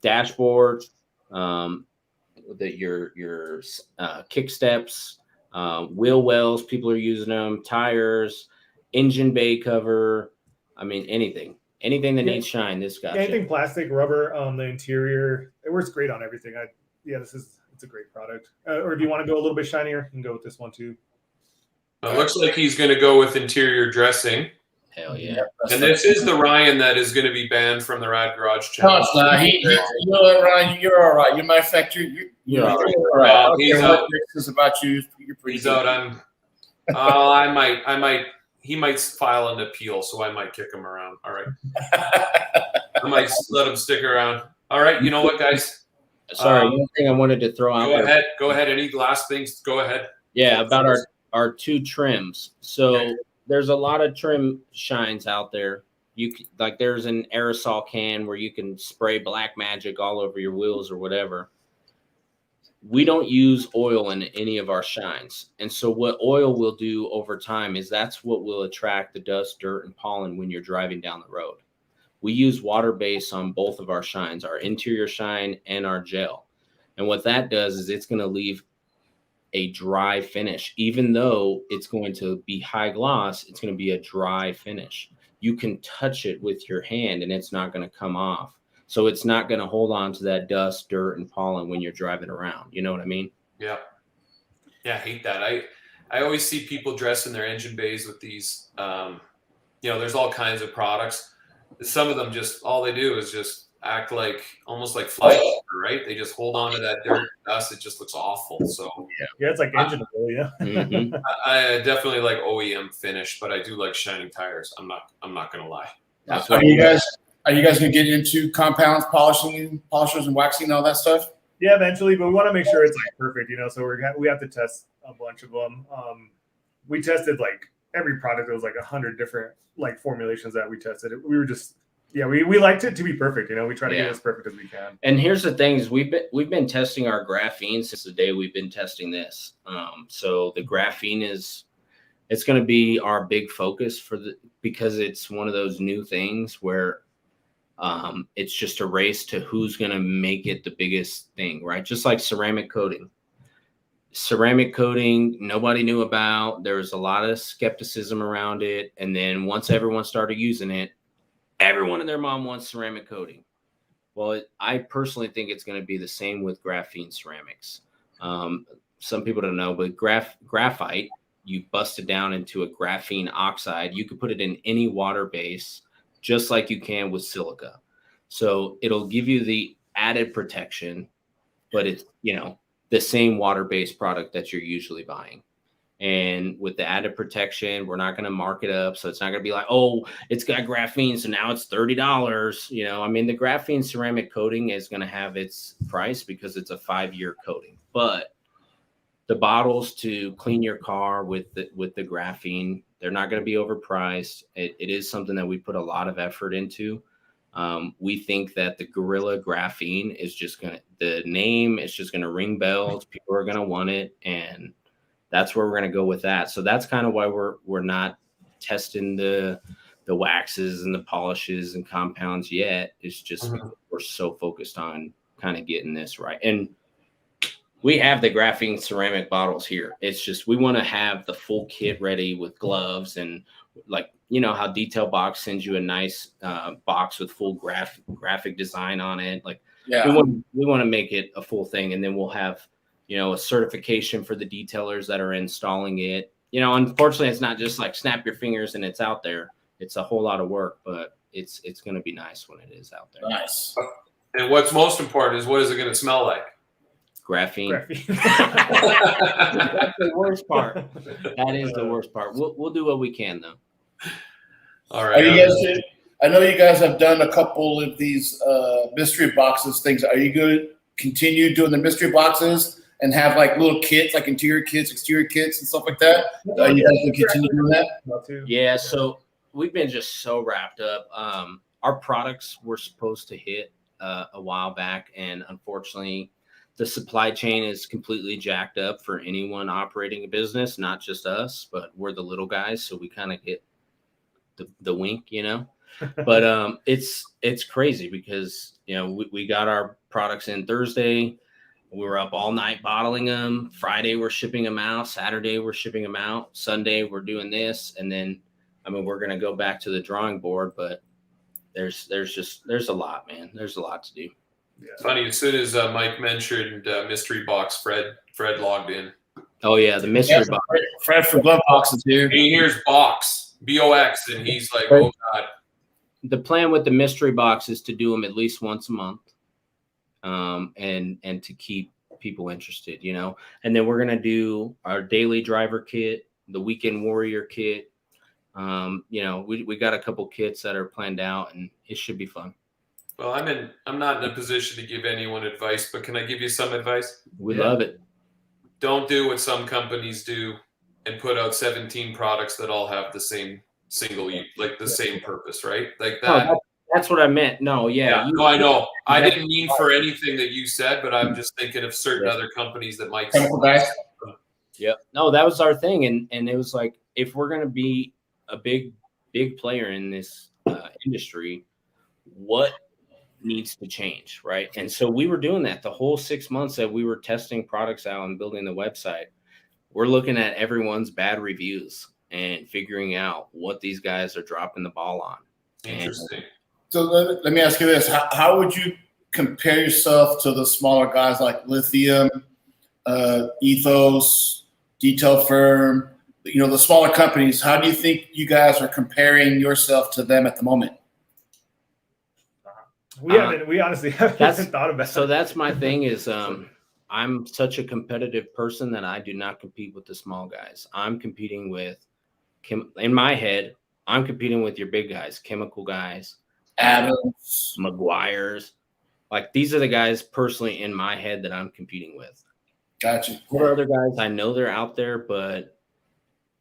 Dashboard, your kick steps, wheel wells. People are using them. Tires, engine bay cover. I mean, anything that needs shine. This guy. Anything plastic, rubber, the interior. It works great on everything. It's a great product. Or if you want to go a little bit shinier, you can go with this one too. It looks like he's going to go with interior dressing. Hell yeah. And this is the Ryan that is going to be banned from the RAD Garage channel. You know what, Ryan? You're all right. You might affect you're all right. He's out. This is about you. You're pretty he's out. He might file an appeal, so I might kick him around. All right. I might let him stick around. All right. You know what, guys? Sorry, one thing I wanted to throw out there. Go ahead. Any last things? Go ahead. Yeah, about our 2 trims. So there's a lot of trim shines out there. There's an aerosol can where you can spray black magic all over your wheels or whatever. We don't use oil in any of our shines. And so what oil will do over time is that's what will attract the dust, dirt, and pollen when you're driving down the road. We use water base on both of our shines, our interior shine and our gel. And what that does is it's going to leave a dry finish. Even though it's going to be high gloss, it's going to be a dry finish. You can touch it with your hand and it's not going to come off. So it's not going to hold on to that dust, dirt, and pollen when you're driving around. You know what I mean? Yeah. Yeah, I hate that. I always see people dress in their engine bays with these, there's all kinds of products. Some of them all they do is just act like almost like fly paper, right? They just hold on to that dirt and dust. It just looks awful. So it's like engine oil, yeah. Mm-hmm. I definitely like OEM finish, but I do like shining tires. I'm not gonna lie. Are you guys gonna get into compounds, polishers, and waxing and all that stuff? Yeah, eventually, but we want to make sure it's like perfect, So we have to test a bunch of them. We tested like every product. There was like 100 different like formulations that we tested. We were just we liked it to be perfect. We try to get it as perfect as we can. And here's the thing: is we've been testing our graphene since the day we've been testing this. So the graphene it's going to be our big focus because it's one of those new things where it's just a race to who's going to make it the biggest thing, right? Just like ceramic coating. Ceramic coating, nobody knew about. There was a lot of skepticism around it. And then once everyone started using it, everyone and their mom wants ceramic coating. Well, I personally think it's going to be the same with graphene ceramics. Some people don't know, but graphite, you bust it down into a graphene oxide. You could put it in any water base, just like you can with silica. So it'll give you the added protection, but it's, the same water-based product that you're usually buying. And with the added protection, we're not going to mark it up. So it's not going to be like, oh, it's got graphene, so now it's $30. The graphene ceramic coating is going to have its price because it's a 5-year coating. But the bottles to clean your car with the graphene, they're not going to be overpriced. It is something that we put a lot of effort into. We think that the Gorilla Graphene is just the name is just going to ring bells. People are going to want it. And that's where we're going to go with that. So that's kind of why we're not testing the waxes and the polishes and compounds yet. It's just we're so focused on kind of getting this right. And we have the graphene ceramic bottles here. It's just we want to have the full kit ready with gloves and how Detail Box sends you a nice box with full graphic design on it. We want to make it a full thing, and then we'll have a certification for the detailers that are installing it. Unfortunately, it's not just like snap your fingers and it's out there. It's a whole lot of work, but it's going to be nice when it is out there. Nice. And what's most important is what is it going to smell like? Graphene. That's the worst part. That is the worst part. We'll do what we can though. All right. I know you guys have done a couple of these mystery boxes things. Are you going to continue doing the mystery boxes and have like little kits, like interior kits, exterior kits, and stuff like that? Are you guys going to continue doing that? Yeah. So we've been just so wrapped up. Our products were supposed to hit a while back, and unfortunately, the supply chain is completely jacked up for anyone operating a business, not just us, but we're the little guys. So we kind of get the wink, but it's crazy because, we got our products in Thursday. We were up all night bottling them. Friday, we're shipping them out. Saturday, we're shipping them out. Sunday, we're doing this. And then, we're going to go back to the drawing board, but there's a lot, man. There's a lot to do. Yeah. Funny, as soon as Mike mentioned mystery box, Fred logged in. Oh yeah, the mystery box. Fred from Glove Boxes here. And he hears box, BOX, and he's like, "Oh God." The plan with the mystery box is to do them at least once a month, and to keep people interested, And then we're gonna do our daily driver kit, the weekend warrior kit. We got a couple kits that are planned out, and it should be fun. Well, I'm not in a position to give anyone advice, but can I give you some advice? We love it. Don't do what some companies do and put out 17 products that all have the same same purpose, right? Like that. Oh, that's what I meant. No, yeah. No, I know. I didn't mean for anything that you said, but I'm just thinking of certain other companies that might. Yeah. No, that was our thing, and it was like, if we're gonna be a big player in this industry, what needs to change, right? And so we were doing that the whole 6 months that we were testing products out and building the website. We're looking at everyone's bad reviews and figuring out what these guys are dropping the ball on. Interesting. So let me ask you this: how would you compare yourself to the smaller guys like Lithium, Ethos, Detail Firm? The smaller companies. How do you think you guys are comparing yourself to them at the moment? We honestly haven't thought about it. So that's my thing is I'm such a competitive person that I do not compete with the small guys. I'm competing with in my head, I'm competing with your big guys, chemical guys, Adams, McGuire's. Like, these are the guys personally in my head that I'm competing with. Gotcha. What are other guys? I know they're out there, but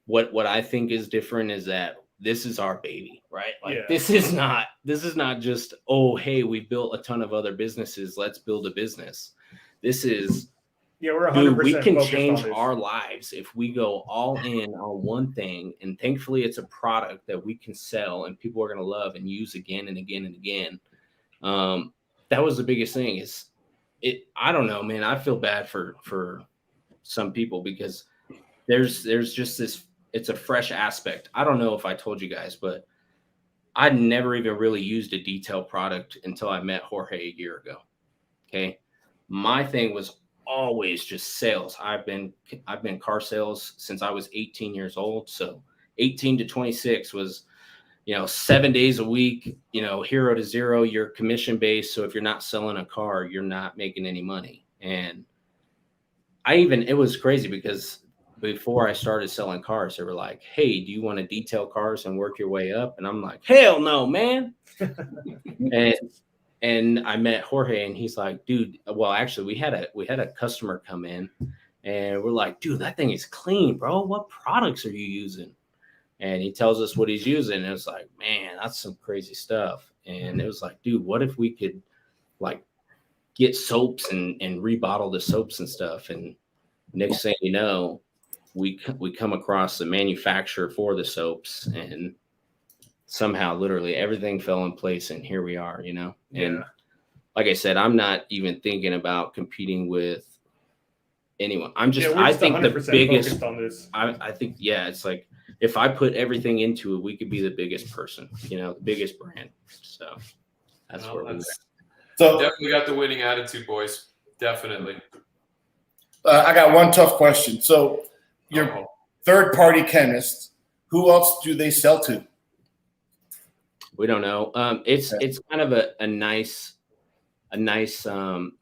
what I think is different is that this is our baby, right? Like, this is not just, oh, hey, we built a ton of other businesses, let's build a business. This is, we're 100% we can change our lives if we go all in on one thing. And thankfully, it's a product that we can sell and people are going to love and use again and again and again. That was the biggest thing. I don't know, man. I feel bad for some people because there's just this. It's a fresh aspect. I don't know if I told you guys, but I'd never even really used a detail product until I met Jorge a year ago. Okay. My thing was always just sales. I've been car sales since I was 18 years old. So 18 to 26 was, 7 days a week, 0 to 0, you're commission based. So if you're not selling a car, you're not making any money. And it was crazy because before I started selling cars, they were like, hey, do you want to detail cars and work your way up? And I'm like, hell no, man. And I met Jorge and he's like, dude, well, actually we had a customer come in and we're like, dude, that thing is clean, bro. What products are you using? And he tells us what he's using. And it was like, man, that's some crazy stuff. And it was like, dude, what if we could like get soaps and rebottle the soaps and stuff? And next thing you know, we come across the manufacturer for the soaps, and somehow literally everything fell in place, and here we are, And like I said, I'm not even thinking about competing with anyone. I think the biggest on this. I think, it's like if I put everything into it, we could be the biggest person, the biggest brand. So that's where we're at. So definitely got the winning attitude, boys. Definitely. I got one tough question. So your third-party chemists, who else do they sell to? We don't know. It's kind of a nice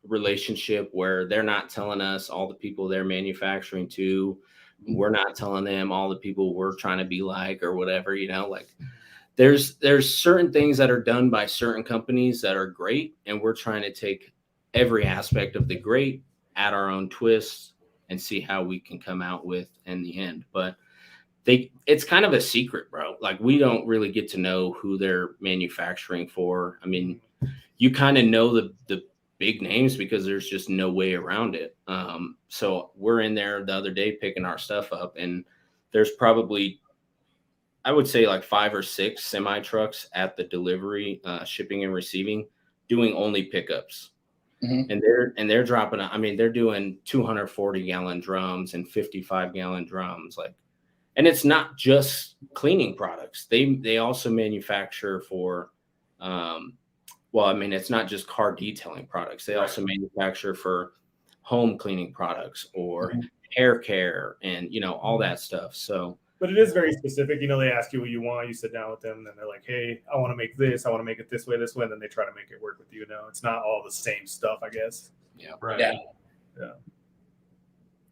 relationship where they're not telling us all the people they're manufacturing to. We're not telling them all the people we're trying to be like or whatever, like there's certain things that are done by certain companies that are great. And we're trying to take every aspect of the great, add our own twists, and see how we can come out with in the end. But it's kind of a secret, bro. Like we don't really get to know who they're manufacturing for. I mean, you kind of know the big names because there's just no way around it. So we're in there the other day picking our stuff up, and there's probably, I would say like 5 or 6 semi trucks at the delivery, shipping and receiving, doing only pickups. Mm-hmm. And they're dropping, they're doing 240 gallon drums and 55 gallon drums. And it's not just cleaning products. They also manufacture for, it's not just car detailing products. They also manufacture for home cleaning products or hair care and, all that stuff. So, but it is very specific. They ask you what you want. You sit down with them and they're like, hey, I want to make this. I want to make it this way. And then they try to make it work with you. It's not all the same stuff, I guess. Yeah. Right. Yeah. Yeah.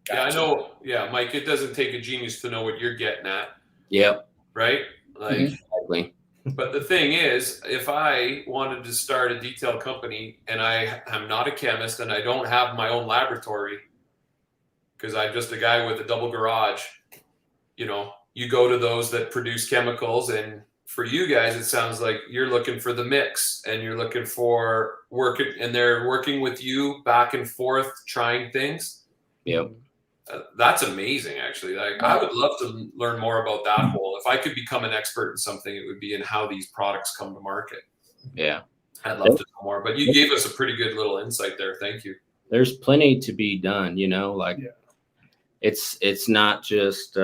Gotcha. Yeah, I know. Yeah, Mike, it doesn't take a genius to know what you're getting at. Yep. Right? Exactly. But the thing is, if I wanted to start a detail company and I am not a chemist and I don't have my own laboratory because I'm just a guy with a double garage, you go to those that produce chemicals, and for you guys, it sounds like you're looking for the mix and you're looking for working, and they're working with you back and forth, trying things. Yep. That's amazing, actually. I would love to learn more about that whole. If I could become an expert in something, it would be in how these products come to market. Yeah. I'd love to know more, but you gave us a pretty good little insight there. Thank you. There's plenty to be done, It's not just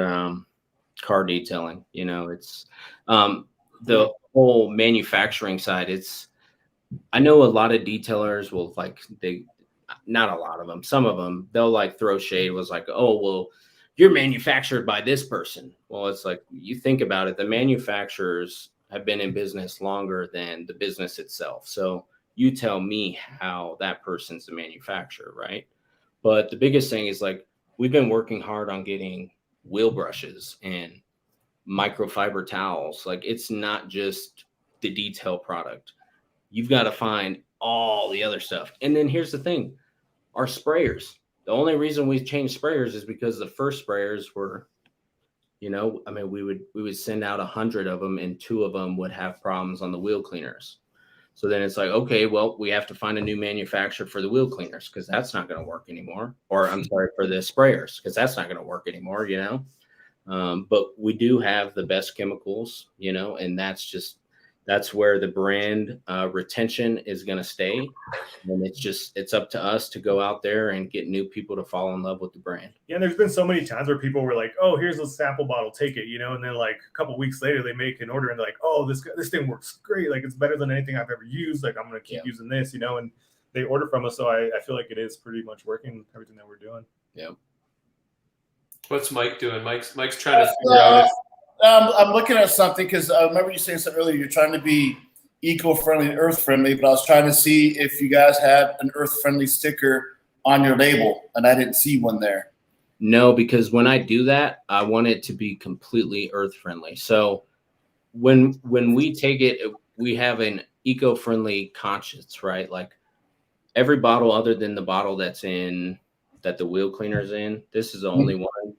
car detailing, it's the whole manufacturing side. I know a lot of detailers will not a lot of them, some of them, they'll throw shade, was like, oh, well, you're manufactured by this person. Well, it's like, you think about it, the manufacturers have been in business longer than the business itself. So you tell me how that person's the manufacturer, right? But the biggest thing is we've been working hard on getting wheel brushes and microfiber towels. It's not just the detail product. You've got to find all the other stuff. And then here's the thing, our sprayers. The only reason we changed sprayers is because the first sprayers were, we would send out 100 of them and 2 of them would have problems on the wheel cleaners. So then it's like, okay, well, we have to find a new manufacturer for the wheel cleaners because that's not going to work anymore. Or I'm sorry, for the sprayers, because that's not going to work anymore, But we do have the best chemicals, and that's just, That's where the brand retention is going to stay. And it's up to us to go out there and get new people to fall in love with the brand. Yeah, and there's been so many times where people were like, "Oh, here's a sample bottle, take it," and then like a couple weeks later, they make an order and they're like, "Oh, this thing works great. Like it's better than anything I've ever used. Like I'm gonna keep using this," and they order from us. So I feel like it is pretty much working, everything that we're doing. Yeah. What's Mike doing? Mike's trying to figure out. I'm looking at something because I remember you saying something earlier. You're trying to be eco-friendly and earth-friendly, but I was trying to see if you guys had an earth-friendly sticker on your label, and I didn't see one there. No, because when I do that, I want it to be completely earth-friendly. So when we take it, we have an eco-friendly conscience, right? Like every bottle other than the bottle that the wheel cleaner's in, this is the only one.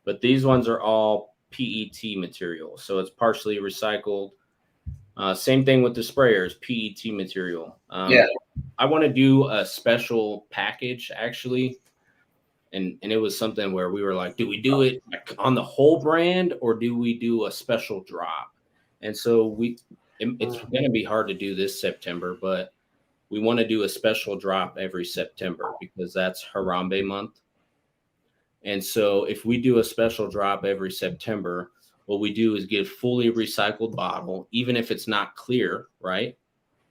But these ones are all PET material, so it's partially recycled. Same thing with the sprayers, PET material. I want to do a special package actually, and it was something where we were like, do we do it on the whole brand or do we do a special drop? And so it's going to be hard to do this September, but we want to do a special drop every September because that's Harambe month. And so if we do a special drop every September, what we do is get a fully recycled bottle, even if it's not clear, right?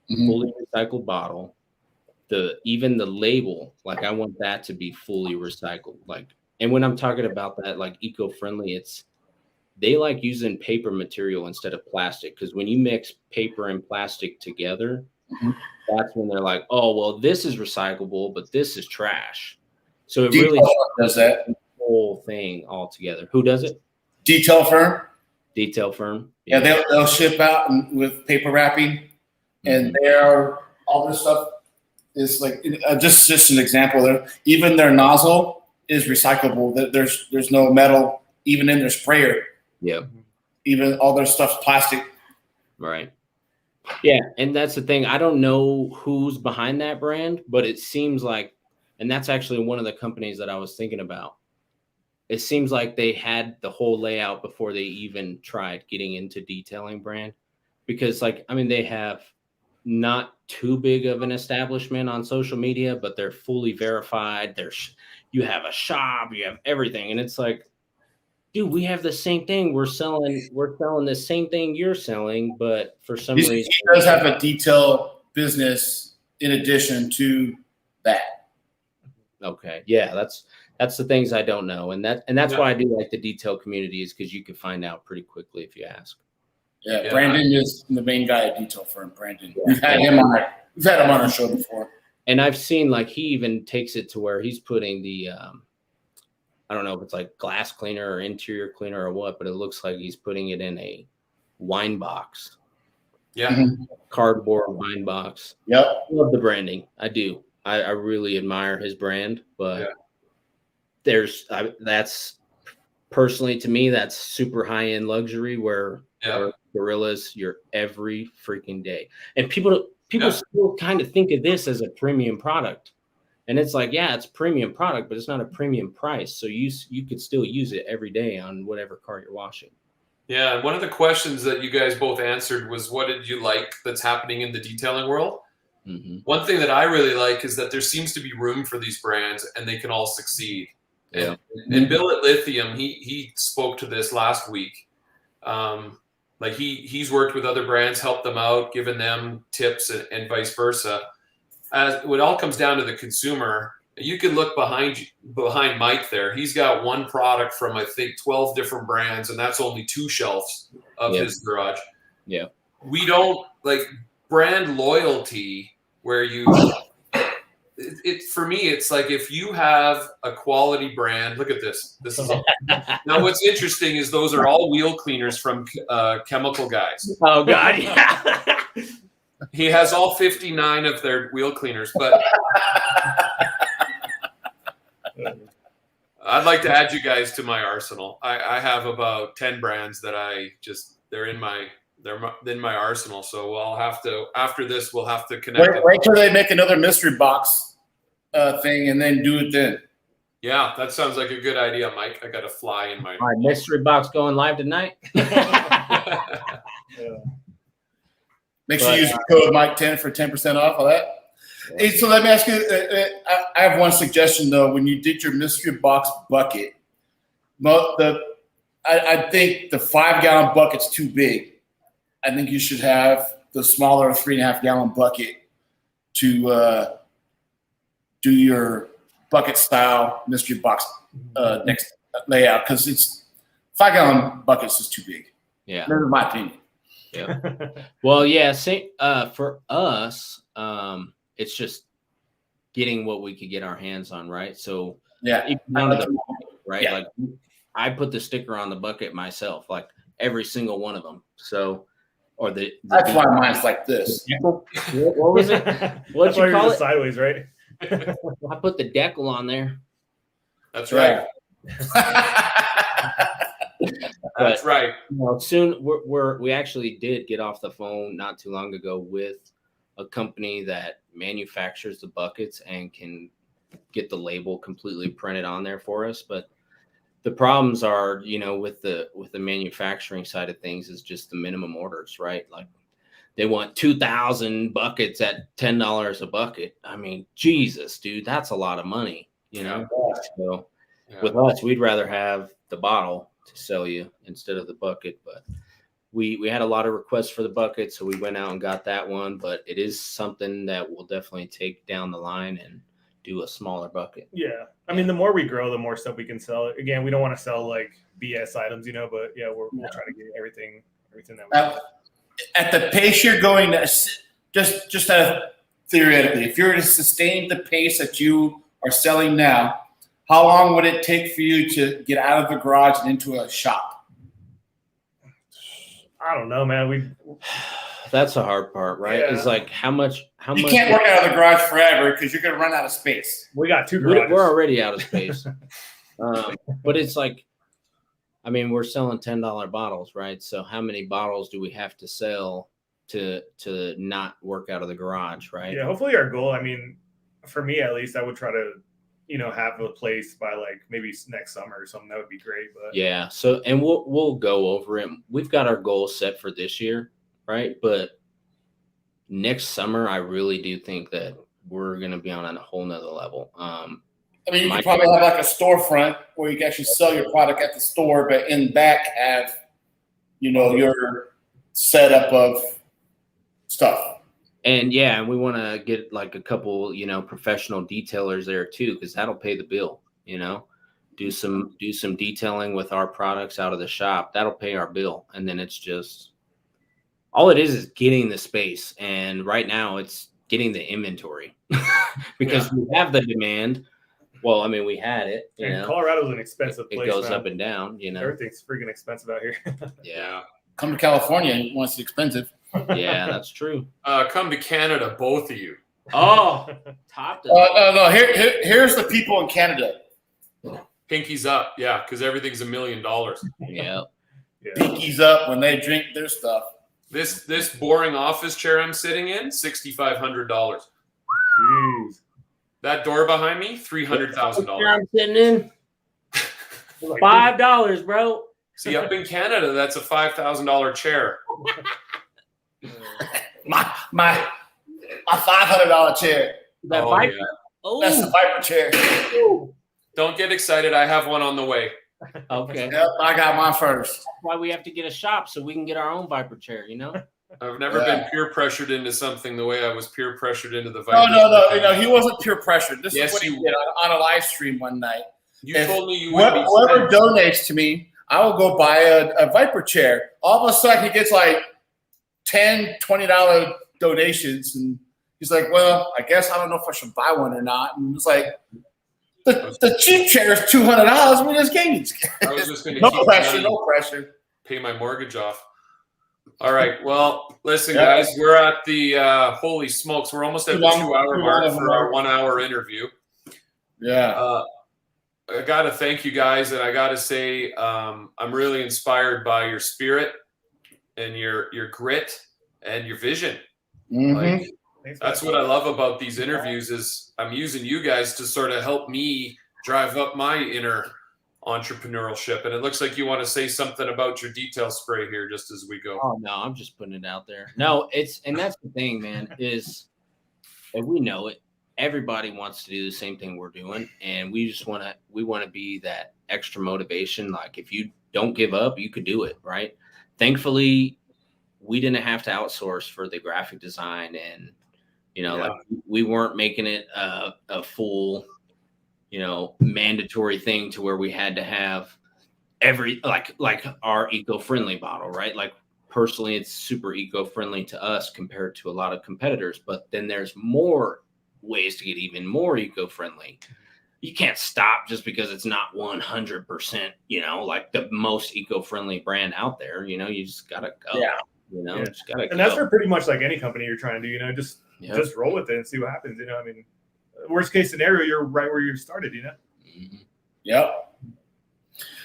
Mm-hmm. Fully recycled bottle. Even the label, like I want that to be fully recycled. Like, and when I'm talking about that, like eco-friendly, they like using paper material instead of plastic. Because when you mix paper and plastic together, that's when they're like, oh, well, this is recyclable, but this is trash. So it really does that whole thing all together. Who does it? Detail firm. Detail firm. Yeah, they'll ship out with paper wrapping, and all this stuff is like just an example. There, even their nozzle is recyclable. There's no metal even in their sprayer. Yeah. Even all their stuff's plastic. Right. Yeah, and that's the thing. I don't know who's behind that brand, but it seems like, and that's actually one of the companies that I was thinking about. It seems like they had the whole layout before they even tried getting into detailing brand, because they have not too big of an establishment on social media, but they're fully verified. You have a shop, you have everything. And it's like, dude, we have the same thing. We're selling the same thing you're selling, but for some reason he does have a detail business in addition to that. Okay. Yeah, that's the things I don't know. And that's why I do like the detail community, is because you can find out pretty quickly if you ask. Yeah, Brandon is the main guy at Detail Firm. Brandon, we've had him on our show before. And I've seen he even takes it to where he's putting the I don't know if it's like glass cleaner or interior cleaner or what, but it looks like he's putting it in a wine box. Yeah, cardboard wine box. Yep, I love the branding. I do. I really admire his brand, but that's personally to me, that's super high end luxury where Gorillas you're every freaking day. And people still kind of think of this as a premium product. And it's like, yeah, it's a premium product, but it's not a premium price. So you could still use it every day on whatever car you're washing. Yeah. And one of the questions that you guys both answered was, what did you like that's happening in the detailing world? Mm-hmm. One thing that I really like is that there seems to be room for these brands and they can all succeed. Yeah. And Bill at Lithium, he spoke to this last week. He's worked with other brands, helped them out, given them tips and vice versa. As it all comes down to the consumer, you can look behind Mike there. He's got one product from, I think, 12 different brands, and that's only 2 shelves of his garage. Yeah. We don't like brand loyalty where for me, it's like if you have a quality brand, look at this. This is now what's interesting is those are all wheel cleaners from Chemical Guys. Oh God, yeah. He has all 59 of their wheel cleaners, but I'd like to add you guys to my arsenal. I have about 10 brands that they're in my arsenal. So I'll have to, after this, we'll have to connect. Wait till they make another mystery box thing and then do it then. Yeah, that sounds like a good idea, Mike. I got to fly in my. All right, mystery box going live tonight. Make sure you use the code Mike10 for 10% off of that. Hey, so let me ask you, for 10% off of that. Hey, so let me ask you, I have one suggestion though. When you did your mystery box bucket, I think the 5-gallon bucket's too big. I think you should have the smaller 3.5-gallon bucket to do your bucket style mystery box next layout, because it's 5-gallon buckets is too big. Yeah, in my opinion. Yeah. Well, yeah. For us, it's just getting what we could get our hands on, right? So yeah, right. Yeah. Like I put the sticker on the bucket myself, like every single one of them. So, or that's why mine's like this. What was it? What'd you call it? Sideways, right? I put the decal on there. That's right. That's right. Well, soon we actually did get off the phone not too long ago with a company that manufactures the buckets and can get the label completely printed on there for us. But the problems are, with the manufacturing side of things is just the minimum orders, right? Like they want 2,000 buckets at $10 a bucket. I mean, Jesus, dude, that's a lot of money, So with us, we'd rather have the bottle to sell you instead of the bucket. But we had a lot of requests for the bucket, so we went out and got that one. But it is something that we'll definitely take down the line and do a smaller bucket. Yeah. I mean, the more we grow, the more stuff we can sell. Again, we don't want to sell like BS items, but yeah, we'll try to get everything that we can. At the pace you're going, just theoretically, if you were to sustain the pace that you are selling now, how long would it take for you to get out of the garage and into a shop? I don't know, man. That's the hard part, right? Yeah. It's like how much you can't work out of the garage forever because you're going to run out of space. We got 2 garages. We're already out of space. But it's like, I mean, we're selling $10 bottles, right? So how many bottles do we have to sell to not work out of the garage, right? Yeah, hopefully our goal, I mean, for me at least, I would try to, have a place by like maybe next summer or something. That would be great. But yeah, so and we'll go over it. We've got our goals set for this year, right? But next summer, I really do think that we're going to be on a whole nother level. I mean, you could probably have like a storefront where you can actually sell your product at the store, but in back have, your setup of stuff. And yeah, and we want to get like a couple, professional detailers there too, because that'll pay the bill. Do some detailing with our products out of the shop. That'll pay our bill, and then it's just all it is getting the space. And right now, it's getting the inventory because we have the demand. Well, I mean, we had it. Colorado's an expensive place. It goes up and down. Everything's freaking expensive out here. Yeah. Come to California once it's expensive. Yeah, that's true. Come to Canada, both of you. Oh, top. No. Here's the people in Canada. Pinkies up, yeah, because everything's $1 million. Yeah. Pinkies up when they drink their stuff. This boring office chair I'm sitting in, $6,500. Jeez. That door behind me, $300,000. I'm sitting in $5, bro. See, up in Canada, that's a $5,000 chair. my $500 chair. That Viper. Yeah. Oh. That's the Viper chair. Don't get excited. I have one on the way. Okay. Yep, I got mine first. That's why we have to get a shop so we can get our own Viper chair, I've never been peer pressured into something the way I was peer pressured into the Viper. No. He wasn't peer pressured. This is what he did on a live stream one night. You told me you would be. Whoever donates to me, I will go buy a Viper chair. All of a sudden, he gets like $10, $20 donations, and he's like, "Well, I guess I don't know if I should buy one or not." And it's like, the cheap chair is $200. We just gave you. I was just going to no pressure. Pay my mortgage off. All right. Well, listen, guys, we're at the holy smokes. We're almost at the 2-hour mark for our 1-hour interview. Yeah. I got to thank you guys, and I got to say I'm really inspired by your spirit and your grit and your vision. Mm-hmm. That's what I love about these interviews is I'm using you guys to sort of help me drive up my inner entrepreneurship. And it looks like you want to say something about your detail spray here just as we go. Oh no, I'm just putting it out there. No, and that's the thing, man, is and we know it. Everybody wants to do the same thing we're doing, and we want to be that extra motivation. Like if you don't give up, you could do it, right? Thankfully, we didn't have to outsource for the graphic design, and like we weren't making it a full, mandatory thing to where we had to have every like our eco-friendly bottle, right? Like personally, it's super eco-friendly to us compared to a lot of competitors, but then there's more ways to get even more eco-friendly. You can't stop just because it's not 100%, like the most eco-friendly brand out there. You just gotta go. Yeah. Just gotta and go. that's for pretty much like any company you're trying to do. Just roll with it and see what happens. I mean, worst case scenario, you're right where you started. Mm-hmm. Yep.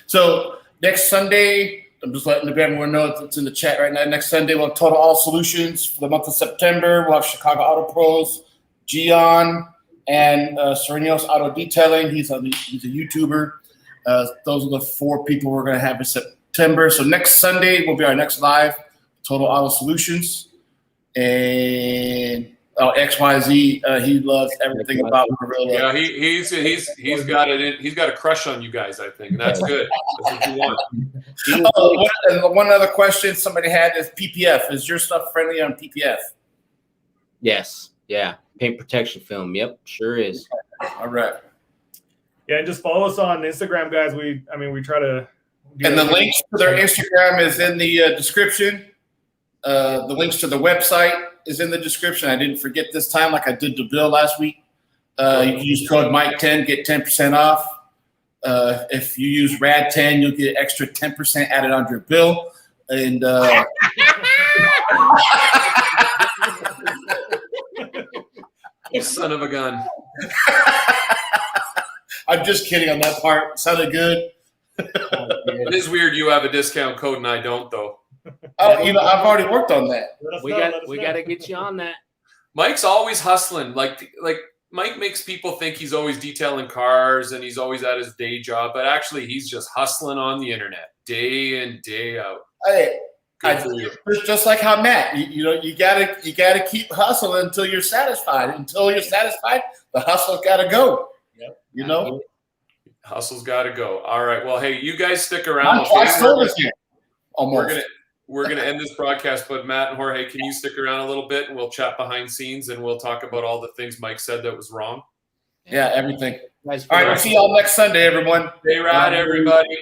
So next Sunday, I'm just letting everyone know it's in the chat right now. Next Sunday, we'll have Total Auto Solutions for the month of September. We'll have Chicago Auto Pros, Gian, and Serenios Auto Detailing. He's a YouTuber. Those are the 4 people we're going to have in September. So next Sunday will be our next live, Total Auto Solutions. And XYZ, he loves everything about Gorilla. Yeah, he's got it. He's got a crush on you guys, I think, and that's good. That's what you want. One other question somebody had is PPF. Is your stuff friendly on PPF? Yes. Yeah. Paint protection film. Yep. Sure is. All right. Yeah, and just follow us on Instagram, guys. We try to. And the links to their Instagram is in the description. The links to the website is in the description. I didn't forget this time like I did the bill last week. You can use code Mike10, get 10% off. If you use RAD10, you'll get extra 10% added on your bill. And You son of a gun. I'm just kidding on that part. Sounded good. It is weird you have a discount code and I don't, though. Oh, I've already worked on that. We got to get you on that. Mike's always hustling. Like Mike makes people think he's always detailing cars and he's always at his day job, but actually he's just hustling on the internet day in, day out. Hey, Good just like how Matt, you gotta keep hustling until you're satisfied. Until you're satisfied, the hustle's gotta go. Yep. Hustle's gotta go. All right. Well, hey, you guys stick around. Almost. We're gonna end this broadcast, but Matt and Jorge, can you stick around a little bit and we'll chat behind scenes and we'll talk about all the things Mike said that was wrong? Yeah, everything. Nice. All right, we'll see y'all next Sunday, everyone. Stay rad, everybody.